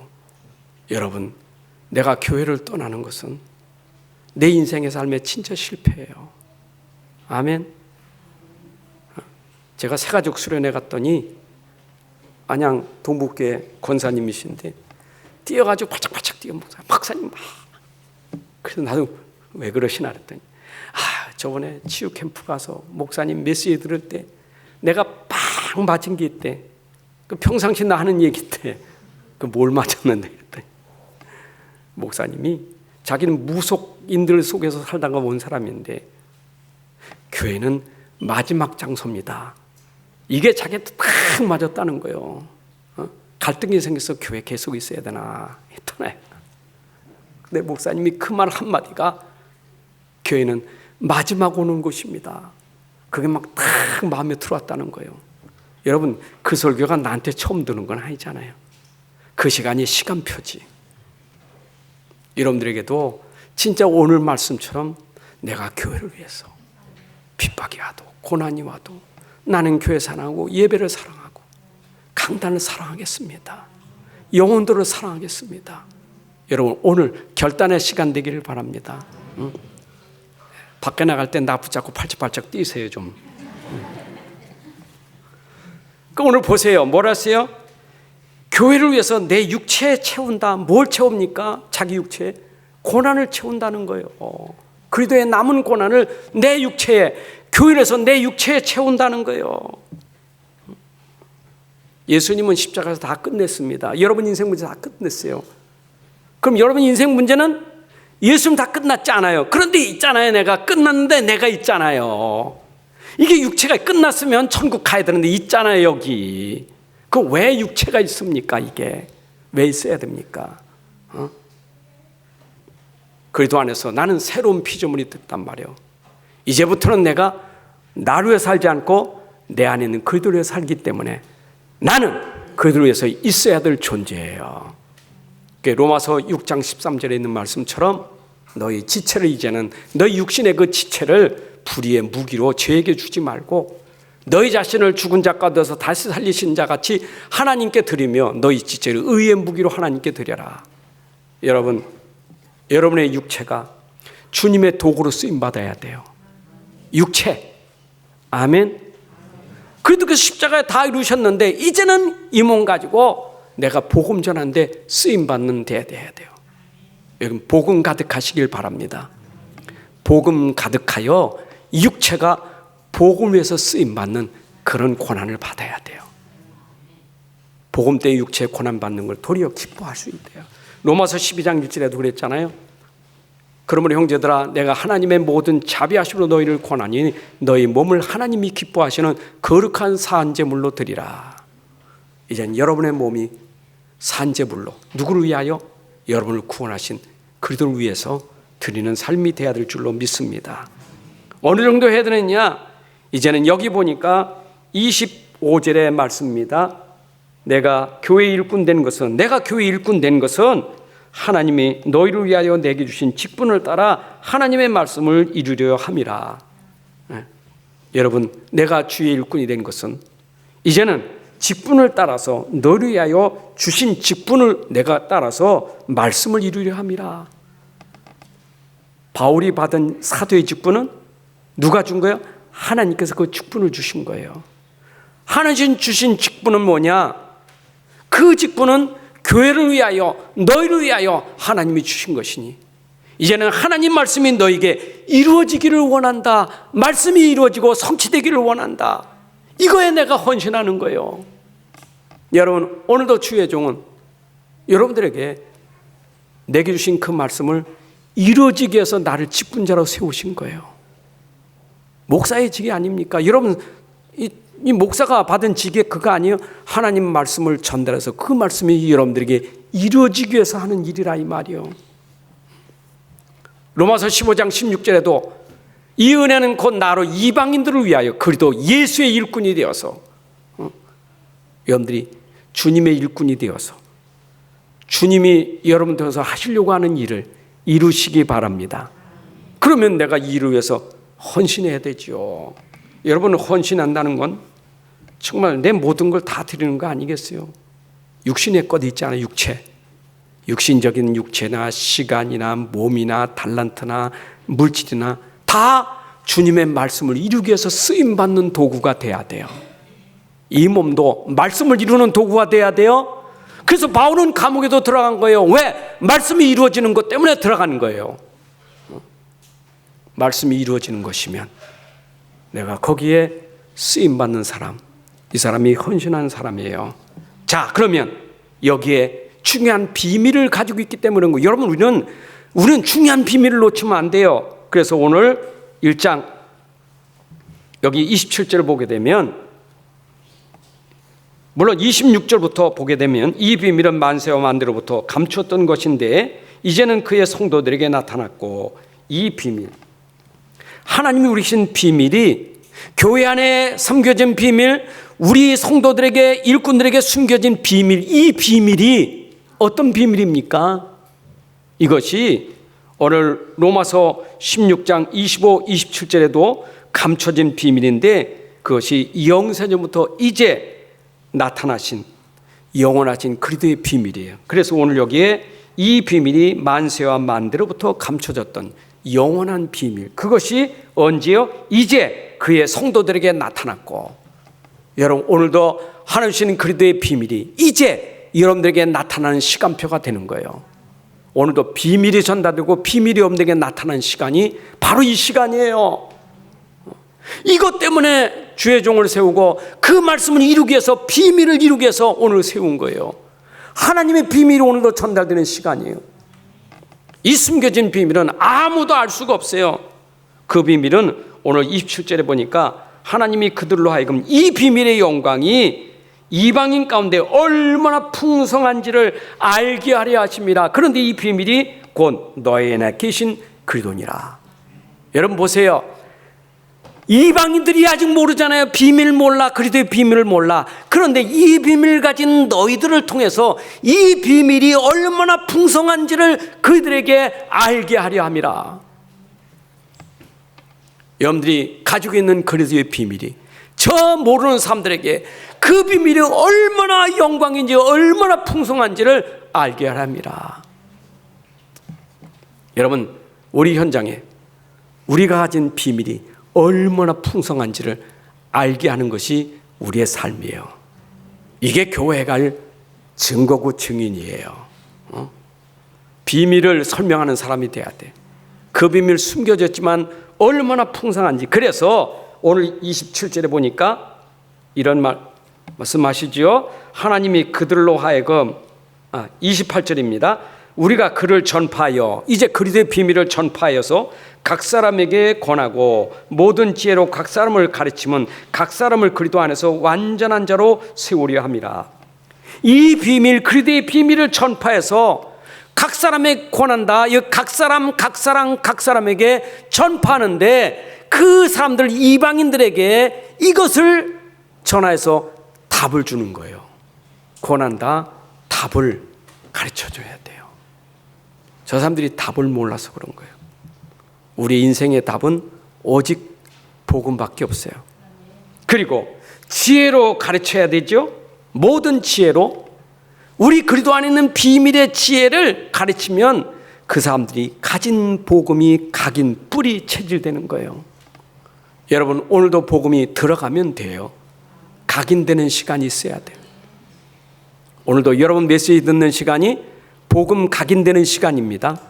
여러분, 내가 교회를 떠나는 것은 내 인생의 삶에 진짜 실패예요. 아멘. 제가 새가족 수련회 갔더니 안양 동북교회 권사님이신데 뛰어가지고 바짝바짝 뛰어 박사님 막. 그래서 나도 왜 그러시나 그랬더니 저번에 치유 캠프 가서 목사님 메시지 들을 때 내가 빵 맞은 게 있대. 그 평상시 나 하는 얘기 때 그 뭘 맞았는데 그랬더니 목사님이 자기는 무속인들 속에서 살다가 온 사람인데 교회는 마지막 장소입니다. 이게 자기한테 딱 맞았다는 거예요. 갈등이 생겨서 교회 계속 있어야 되나 했더니 근데 목사님이 그 말 한마디가 교회는 마지막 오는 곳입니다. 그게 막 딱 마음에 들어왔다는 거예요. 여러분, 그 설교가 나한테 처음 듣는 건 아니잖아요. 그 시간이 시간표지. 여러분들에게도 진짜 오늘 말씀처럼 내가 교회를 위해서 핍박이 와도 고난이 와도 나는 교회 사랑하고 예배를 사랑하고 강단을 사랑하겠습니다. 영혼들을 사랑하겠습니다. 여러분, 오늘 결단의 시간 되기를 바랍니다. 밖에 나갈 때 나 붙잡고 팔짝팔짝 뛰세요 좀. 오늘 보세요. 뭘 하세요? 교회를 위해서 내 육체에 채운다. 뭘 채웁니까? 자기 육체에 고난을 채운다는 거예요. 그리스도의 남은 고난을 내 육체에, 교회에서 내 육체에 채운다는 거예요. 예수님은 십자가에서 다 끝냈습니다. 여러분 인생 문제 다 끝냈어요. 그럼 여러분 인생 문제는 예수님 다 끝났지 않아요. 그런데 있잖아요. 내가 끝났는데 내가 있잖아요. 이게 육체가 끝났으면 천국 가야 되는데 있잖아요. 여기. 그 왜 육체가 있습니까? 이게 왜 있어야 됩니까? 그리스도 안에서 나는 새로운 피조물이 됐단 말이에요. 이제부터는 내가 나를 위해 살지 않고 내 안에 있는 그리스도를 위해 살기 때문에 나는 그리스도를 위해서 있어야 될 존재예요. 로마서 6장 13절에 있는 말씀처럼 너희 지체를 이제는 너희 육신의 그 지체를 불의의 무기로 죄에게 주지 말고 너희 자신을 죽은 자 가운데서 다시 살리신 자 같이 하나님께 드리며 너희 지체를 의의 무기로 하나님께 드려라. 여러분, 여러분의 육체가 주님의 도구로 쓰임받아야 돼요. 육체. 아멘. 그래도 그 십자가에 다 이루셨는데 이제는 이 몸 가지고 내가 복음 전하는데 쓰임받는 데 돼야 돼요. 여러분, 복음 가득하시길 바랍니다. 복음 가득하여 육체가 복음을 위해서 쓰임받는 그런 고난을 받아야 돼요. 복음 때의 육체에 고난받는 걸 도리어 기뻐할 수 있대요. 로마서 12장 1절에도 그랬잖아요. 그러므로 형제들아 내가 하나님의 모든 자비하심으로 너희를 권하니 너희 몸을 하나님이 기뻐하시는 거룩한 산제물로 드리라. 이젠 여러분의 몸이 산제물로 누구를 위하여? 여러분을 구원하신 그리스도를 위해서 드리는 삶이 되어야 될 줄로 믿습니다. 어느 정도 해야 되느냐? 이제는 여기 보니까 25절의 말씀입니다. 내가 교회 일꾼 된 것은 하나님이 너희를 위하여 내게 주신 직분을 따라 하나님의 말씀을 이루려 함이라. 여러분, 내가 주의 일꾼이 된 것은 이제는 직분을 따라서 너희를 위하여 주신 직분을 내가 따라서 말씀을 이루려 함이라. 바울이 받은 사도의 직분은 누가 준 거예요? 하나님께서 그 직분을 주신 거예요. 하나님 주신 직분은 뭐냐? 그 직분은 교회를 위하여 너희를 위하여 하나님이 주신 것이니 이제는 하나님 말씀이 너에게 이루어지기를 원한다. 말씀이 이루어지고 성취되기를 원한다. 이거에 내가 헌신하는 거예요. 여러분, 오늘도 주의 종은 여러분들에게 내게 주신 그 말씀을 이루어지기 위해서 나를 직분자로 세우신 거예요. 목사의 직이 아닙니까? 여러분, 이 목사가 받은 직이 그거 아니에요? 하나님 말씀을 전달해서 그 말씀이 여러분들에게 이루어지기 위해서 하는 일이라 이 말이요. 로마서 15장 16절에도 이 은혜는 곧 나로 이방인들을 위하여 그리도 예수의 일꾼이 되어서 여러분들이 주님의 일꾼이 되어서 주님이 여러분 통해서 하시려고 하는 일을 이루시기 바랍니다. 그러면 내가 이 일을 위해서 헌신해야 되죠. 여러분, 헌신한다는 건 정말 내 모든 걸 다 드리는 거 아니겠어요? 육신의 것 있잖아요. 육신적인 육체나 시간이나 몸이나 달란트나 물질이나 다 주님의 말씀을 이루기 위해서 쓰임받는 도구가 돼야 돼요. 이 몸도 말씀을 이루는 도구가 돼야 돼요. 그래서 바울은 감옥에도 들어간 거예요. 왜? 말씀이 이루어지는 것 때문에 들어가는 거예요. 말씀이 이루어지는 것이면 내가 거기에 쓰임받는 사람, 이 사람이 헌신한 사람이에요. 자, 그러면 여기에 중요한 비밀을 가지고 있기 때문에 그런 거예요. 여러분, 우리는 중요한 비밀을 놓치면 안 돼요. 그래서 오늘 1장 여기 27절을 보게 되면, 물론 26절부터 보게 되면 이 비밀은 만세와 만대로부터 감추었던 것인데 이제는 그의 성도들에게 나타났고, 이 비밀, 하나님이 우리 주신 비밀이 교회 안에 섬겨진 비밀, 우리 성도들에게, 일꾼들에게 숨겨진 비밀, 이 비밀이 어떤 비밀입니까? 이것이 오늘 로마서 16장 25, 27절에도 감춰진 비밀인데 그것이 영세전부터 이제 나타나신 영원하신 그리스도의 비밀이에요. 그래서 오늘 여기에 이 비밀이 만세와 만대로부터 감춰졌던 영원한 비밀, 그것이 언제요? 이제 그의 성도들에게 나타났고, 여러분, 오늘도 하나님 주시는 그리스도의 비밀이 이제 여러분들에게 나타나는 시간표가 되는 거예요. 오늘도 비밀이 전달되고 비밀이 여러분들에게 나타나는 시간이 바로 이 시간이에요. 이것 때문에 주의 종을 세우고 그 말씀을 이루기 위해서, 비밀을 이루기 위해서 오늘 세운 거예요. 하나님의 비밀이 오늘도 전달되는 시간이에요. 이 숨겨진 비밀은 아무도 알 수가 없어요. 그 비밀은 오늘 27절에 보니까 하나님이 그들로 하여금 이 비밀의 영광이 이방인 가운데 얼마나 풍성한지를 알게 하려 하심이라. 그런데 이 비밀이 곧 너희 안에 계신 그리스도니라. 여러분 보세요. 이방인들이 아직 모르잖아요. 비밀 몰라. 그리스도의 비밀을 몰라. 그런데 이 비밀을 가진 너희들을 통해서 이 비밀이 얼마나 풍성한지를 그들에게 알게 하려 함이라. 여러분들이 가지고 있는 그리스도의 비밀이 저 모르는 사람들에게 그 비밀이 얼마나 영광인지, 얼마나 풍성한지를 알게 하려 함이라. 여러분, 우리 현장에 우리가 가진 비밀이 얼마나 풍성한지를 알게 하는 것이 우리의 삶이에요. 이게 교회가 할 증거고 증인이에요. 비밀을 설명하는 사람이 돼야 돼. 그 비밀 숨겨졌지만 얼마나 풍성한지. 그래서 오늘 27절에 보니까 이런 말씀하시죠. 하나님이 그들로 하여금 28절입니다. 우리가 그를 전파하여, 이제 그리스도의 비밀을 전파하여서 각 사람에게 권하고 모든 지혜로 각 사람을 가르치면 각 사람을 그리스도 안에서 완전한 자로 세우려 함이라. 이 비밀, 그리스도의 비밀을 전파해서 각 사람에게 권한다. 각 사람에게 전파하는데 그 사람들, 이방인들에게 이것을 전하여서 답을 주는 거예요. 권한다, 답을 가르쳐줘야 돼요. 저 사람들이 답을 몰라서 그런 거예요. 우리 인생의 답은 오직 복음밖에 없어요. 그리고 지혜로 가르쳐야 되죠. 모든 지혜로. 우리 그리스도 안에 있는 비밀의 지혜를 가르치면 그 사람들이 가진 복음이 각인 뿌리 체질되는 거예요. 여러분, 오늘도 복음이 들어가면 돼요. 각인되는 시간이 있어야 돼요. 오늘도 여러분 메시지 듣는 시간이 복음 각인되는 시간입니다.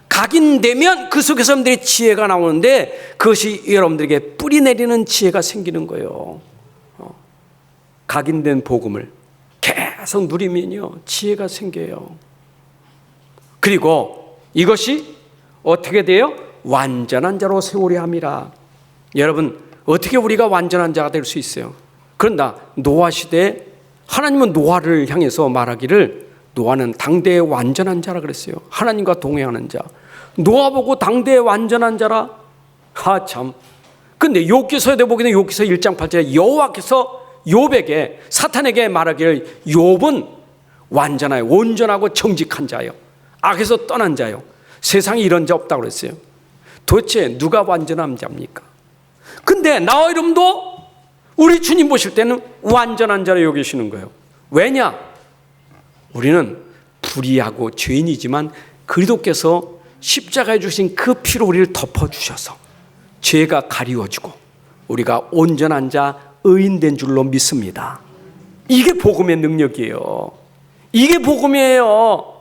각인되면 그 속에서 여러분들의 지혜가 나오는데 그것이 여러분들에게 뿌리 내리는 지혜가 생기는 거예요. 각인된 복음을 계속 누리면요, 지혜가 생겨요. 그리고 이것이 어떻게 돼요? 완전한 자로 세우려 함이라. 여러분, 어떻게 우리가 완전한 자가 될 수 있어요? 그런다, 노아 시대에 하나님은 노아를 향해서 말하기를, 노아는 당대의 완전한 자라 그랬어요. 하나님과 동행하는 자. 노아 보고 당대의 완전한 자라? 참. 근데 욥기서에 보기는 욥기서 1장 8절에 여호와께서 욥에게, 사탄에게 말하기를 욥은 완전하여 온전하고 정직한 자요, 악에서 떠난 자요, 세상에 이런 자 없다고 그랬어요. 도대체 누가 완전한 자입니까? 근데 나와 이름도 우리 주님 보실 때는 완전한 자로 여기시는 거예요. 왜냐? 우리는 불의하고 죄인이지만 그리스도께서 십자가에 주신 그 피로 우리를 덮어주셔서 죄가 가리워지고 우리가 온전한 자, 의인된 줄로 믿습니다. 이게 복음의 능력이에요. 이게 복음이에요.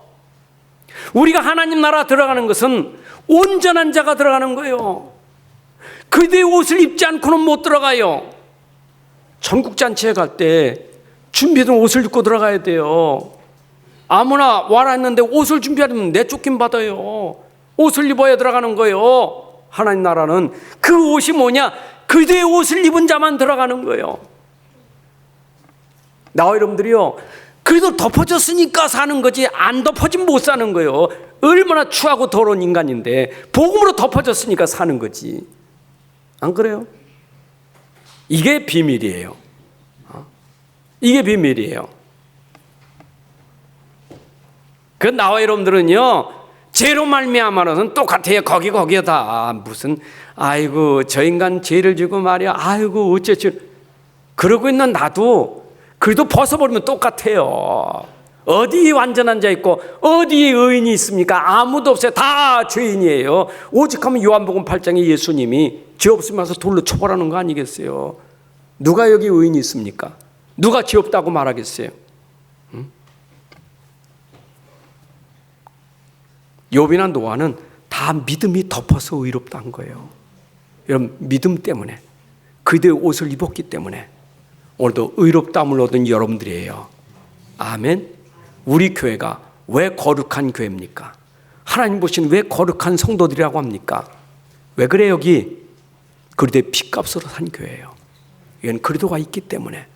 우리가 하나님 나라 들어가는 것은 온전한 자가 들어가는 거예요. 그들의 옷을 입지 않고는 못 들어가요. 전국잔치에 갈 때 준비된 옷을 입고 들어가야 돼요. 아무나 와라 했는데 옷을 준비하려면 내쫓김 받아요. 옷을 입어야 들어가는 거예요. 하나님 나라는 그 옷이 뭐냐? 그들의 옷을 입은 자만 들어가는 거예요. 나와 여러분들이요, 그래도 덮어졌으니까 사는 거지 안 덮어지면 못 사는 거예요. 얼마나 추하고 더러운 인간인데 복음으로 덮어졌으니까 사는 거지. 안 그래요? 이게 비밀이에요. 이게 비밀이에요. 그 나와 여러분들은요, 죄로 말미암아서는 똑같아요. 거기에 다 무슨 아이고 저 인간 죄를 지고 말이야, 아이고 어째지, 그러고 있는 나도 그래도 벗어버리면 똑같아요. 어디 완전한 자 있고 어디 의인이 있습니까? 아무도 없어요. 다 죄인이에요. 오직 하면 요한복음 8장에 예수님이 죄 없으면 와서 돌로 쳐버리는 거 아니겠어요? 누가 여기 의인이 있습니까? 누가 죄 없다고 말하겠어요? 욥이나 노아는 다 믿음이 덮어서 의롭다는 거예요. 여러분, 믿음 때문에, 그들의 옷을 입었기 때문에 오늘도 의롭다함을 얻은 여러분들이에요. 아멘. 우리 교회가 왜 거룩한 교회입니까? 하나님 보시는 왜 거룩한 성도들이라고 합니까? 왜 그래? 여기 그리스도의 피값으로 산 교회예요. 이건 그리스도가 있기 때문에.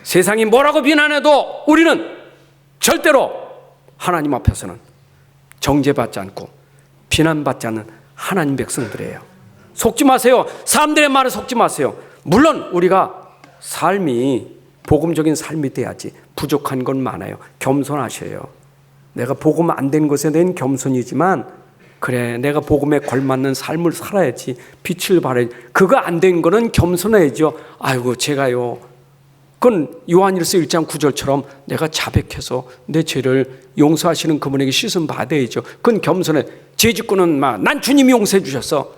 세상이 뭐라고 비난해도 우리는 절대로 하나님 앞에서는 정죄받지 않고 비난받지 않는 하나님 백성들이에요. 속지 마세요. 사람들의 말에 속지 마세요. 물론 우리가 삶이 복음적인 삶이 돼야지. 부족한 건 많아요. 겸손하셔요. 내가 복음 안 된 것에 대한 겸손이지만, 그래 내가 복음에 걸맞는 삶을 살아야지, 빛을 발해야지. 그거 안 된 거는 겸손해야죠. 아이고 제가요, 그건 요한일서 1장 9절처럼 내가 자백해서 내 죄를 용서하시는 그분에게 씻음 받아야죠. 그건 겸손해. 죄 짓고는 막 난 주님이 용서해 주셨어,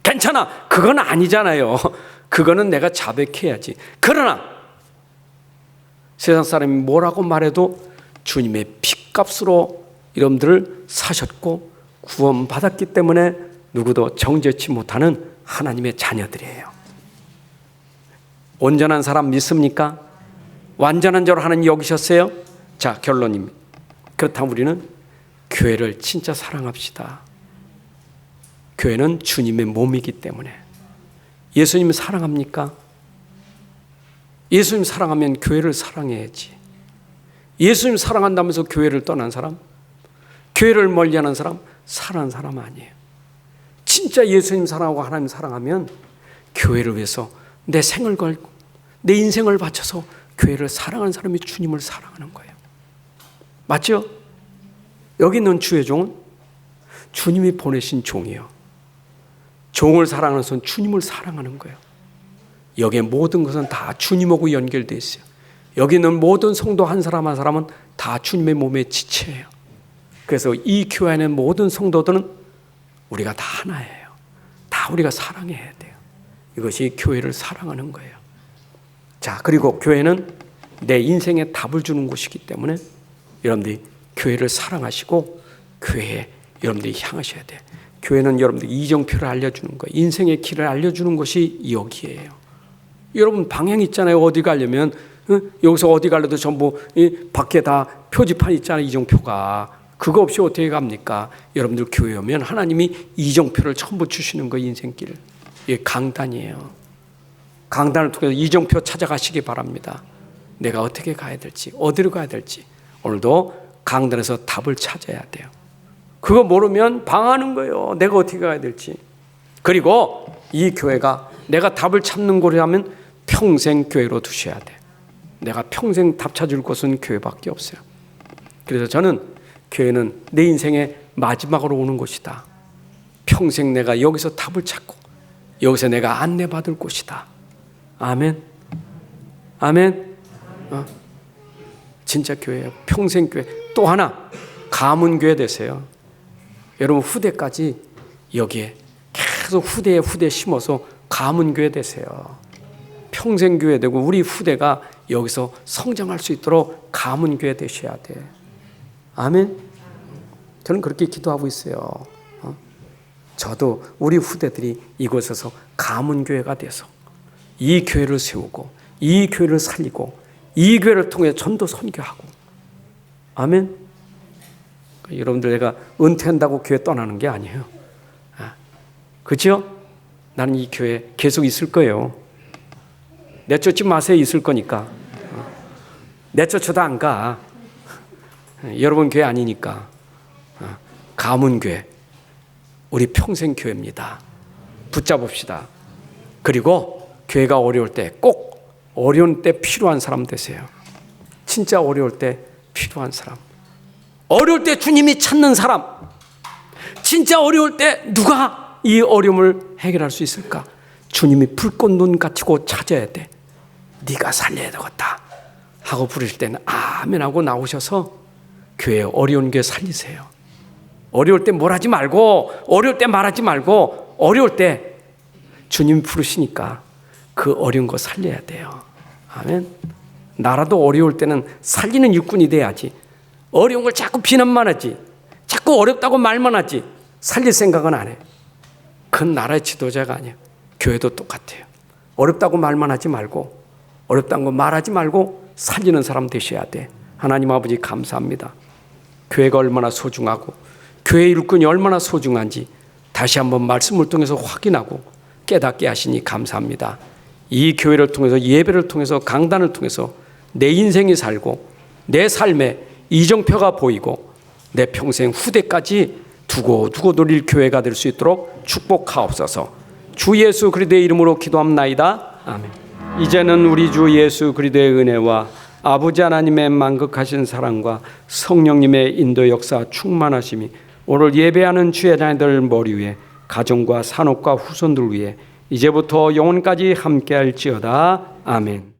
괜찮아, 그건 아니잖아요. 그거는 내가 자백해야지. 그러나 세상 사람이 뭐라고 말해도 주님의 피값으로 여러분들을 사셨고 구원받았기 때문에 누구도 정죄치 못하는 하나님의 자녀들이에요. 온전한 사람 믿습니까? 완전한 자로 하나님 여기셨어요? 자, 결론입니다. 그렇다면 우리는 교회를 진짜 사랑합시다. 교회는 주님의 몸이기 때문에. 예수님 사랑합니까? 예수님 사랑하면 교회를 사랑해야지. 예수님 사랑한다면서 교회를 떠난 사람, 교회를 멀리하는 사람, 사랑하는 사람 아니에요. 진짜 예수님 사랑하고 하나님 사랑하면 교회를 위해서 내 생을 걸고 내 인생을 바쳐서 교회를 사랑하는 사람이 주님을 사랑하는 거예요. 맞죠? 여기 있는 주의 종은 주님이 보내신 종이에요. 종을 사랑하는 것은 주님을 사랑하는 거예요. 여기에 모든 것은 다 주님하고 연결되어 있어요. 여기 있는 모든 성도 한 사람 한 사람은 다 주님의 몸의 지체예요. 그래서 이 교회 안에 모든 성도들은 우리가 다 하나예요. 다 우리가 사랑해야 돼요. 이것이 교회를 사랑하는 거예요. 자, 그리고 교회는 내 인생에 답을 주는 곳이기 때문에 여러분들이 교회를 사랑하시고 교회에 여러분들이 향하셔야 돼요. 교회는 여러분들 이정표를 알려주는 거예요. 인생의 길을 알려주는 것이 여기예요. 여러분 방향 있잖아요. 어디 가려면 여기서 어디 가려도 전부 밖에 다 표지판 있잖아요. 이정표가. 그거 없이 어떻게 갑니까? 여러분들 교회 오면 하나님이 이정표를 전부 주시는 거예요. 인생길을. 이게 강단이에요. 강단을 통해서 이정표 찾아가시기 바랍니다. 내가 어떻게 가야 될지, 어디로 가야 될지. 오늘도 강단에서 답을 찾아야 돼요. 그거 모르면 방황하는 거예요. 내가 어떻게 가야 될지. 그리고 이 교회가 내가 답을 찾는 곳이라면 평생 교회로 두셔야 돼. 내가 평생 답 찾을 곳은 교회밖에 없어요. 그래서 저는 교회는 내 인생의 마지막으로 오는 곳이다. 평생 내가 여기서 답을 찾고 여기서 내가 안내받을 곳이다. 아멘. 아멘. 진짜 교회예요. 평생 교회. 또 하나, 가문교회 되세요. 여러분 후대까지 여기에 계속 후대에 후대 심어서 가문교회 되세요. 평생 교회 되고 우리 후대가 여기서 성장할 수 있도록 가문교회 되셔야 돼. 아멘. 저는 그렇게 기도하고 있어요. 저도 우리 후대들이 이곳에서 가문교회가 돼서 이 교회를 세우고 이 교회를 살리고 이 교회를 통해 전도 선교하고. 아멘. 여러분들 내가 은퇴한다고 교회 떠나는 게 아니에요. 그렇죠? 나는 이 교회 계속 있을 거예요. 내쫓지 마세요. 있을 거니까. 내쫓아도 안 가. 여러분 교회 아니니까. 가문교회. 우리 평생 교회입니다. 붙잡읍시다. 그리고 교회가 어려울 때 꼭 어려운 때 필요한 사람 되세요. 진짜 어려울 때 필요한 사람. 어려울 때 주님이 찾는 사람. 진짜 어려울 때 누가 이 어려움을 해결할 수 있을까? 주님이 불꽃 눈 갖추고 찾아야 돼. 네가 살려야 되겠다 하고 부르실 때는 아멘 하고 나오셔서 교회 어려운 교회 살리세요. 어려울 때 뭘 하지 말고, 어려울 때 말하지 말고, 어려울 때 주님이 부르시니까 그 어려운 거 살려야 돼요. 아멘. 나라도 어려울 때는 살리는 육군이 돼야지. 어려운 걸 자꾸 비난만 하지, 자꾸 어렵다고 말만 하지, 살릴 생각은 안 해. 그건 나라의 지도자가 아니에요. 교회도 똑같아요. 어렵다고 말만 하지 말고, 어렵다는 거 말하지 말고 살리는 사람 되셔야 돼. 하나님 아버지 감사합니다. 교회가 얼마나 소중하고 교회의 일꾼이 얼마나 소중한지 다시 한번 말씀을 통해서 확인하고 깨닫게 하시니 감사합니다. 이 교회를 통해서, 예배를 통해서, 강단을 통해서 내 인생이 살고 내 삶에 이정표가 보이고 내 평생 후대까지 두고 누릴 교회가 될 수 있도록 축복하옵소서. 주 예수 그리스도의 이름으로 기도합나이다. 아멘. 이제는 우리 주 예수 그리스도의 은혜와 아버지 하나님의 만극하신 사랑과 성령님의 인도 역사 충만하심이 오늘 예배하는 주의 자녀들 머리 위에, 가정과 산업과 후손들 위에 이제부터 영원까지 함께할지어다. 아멘.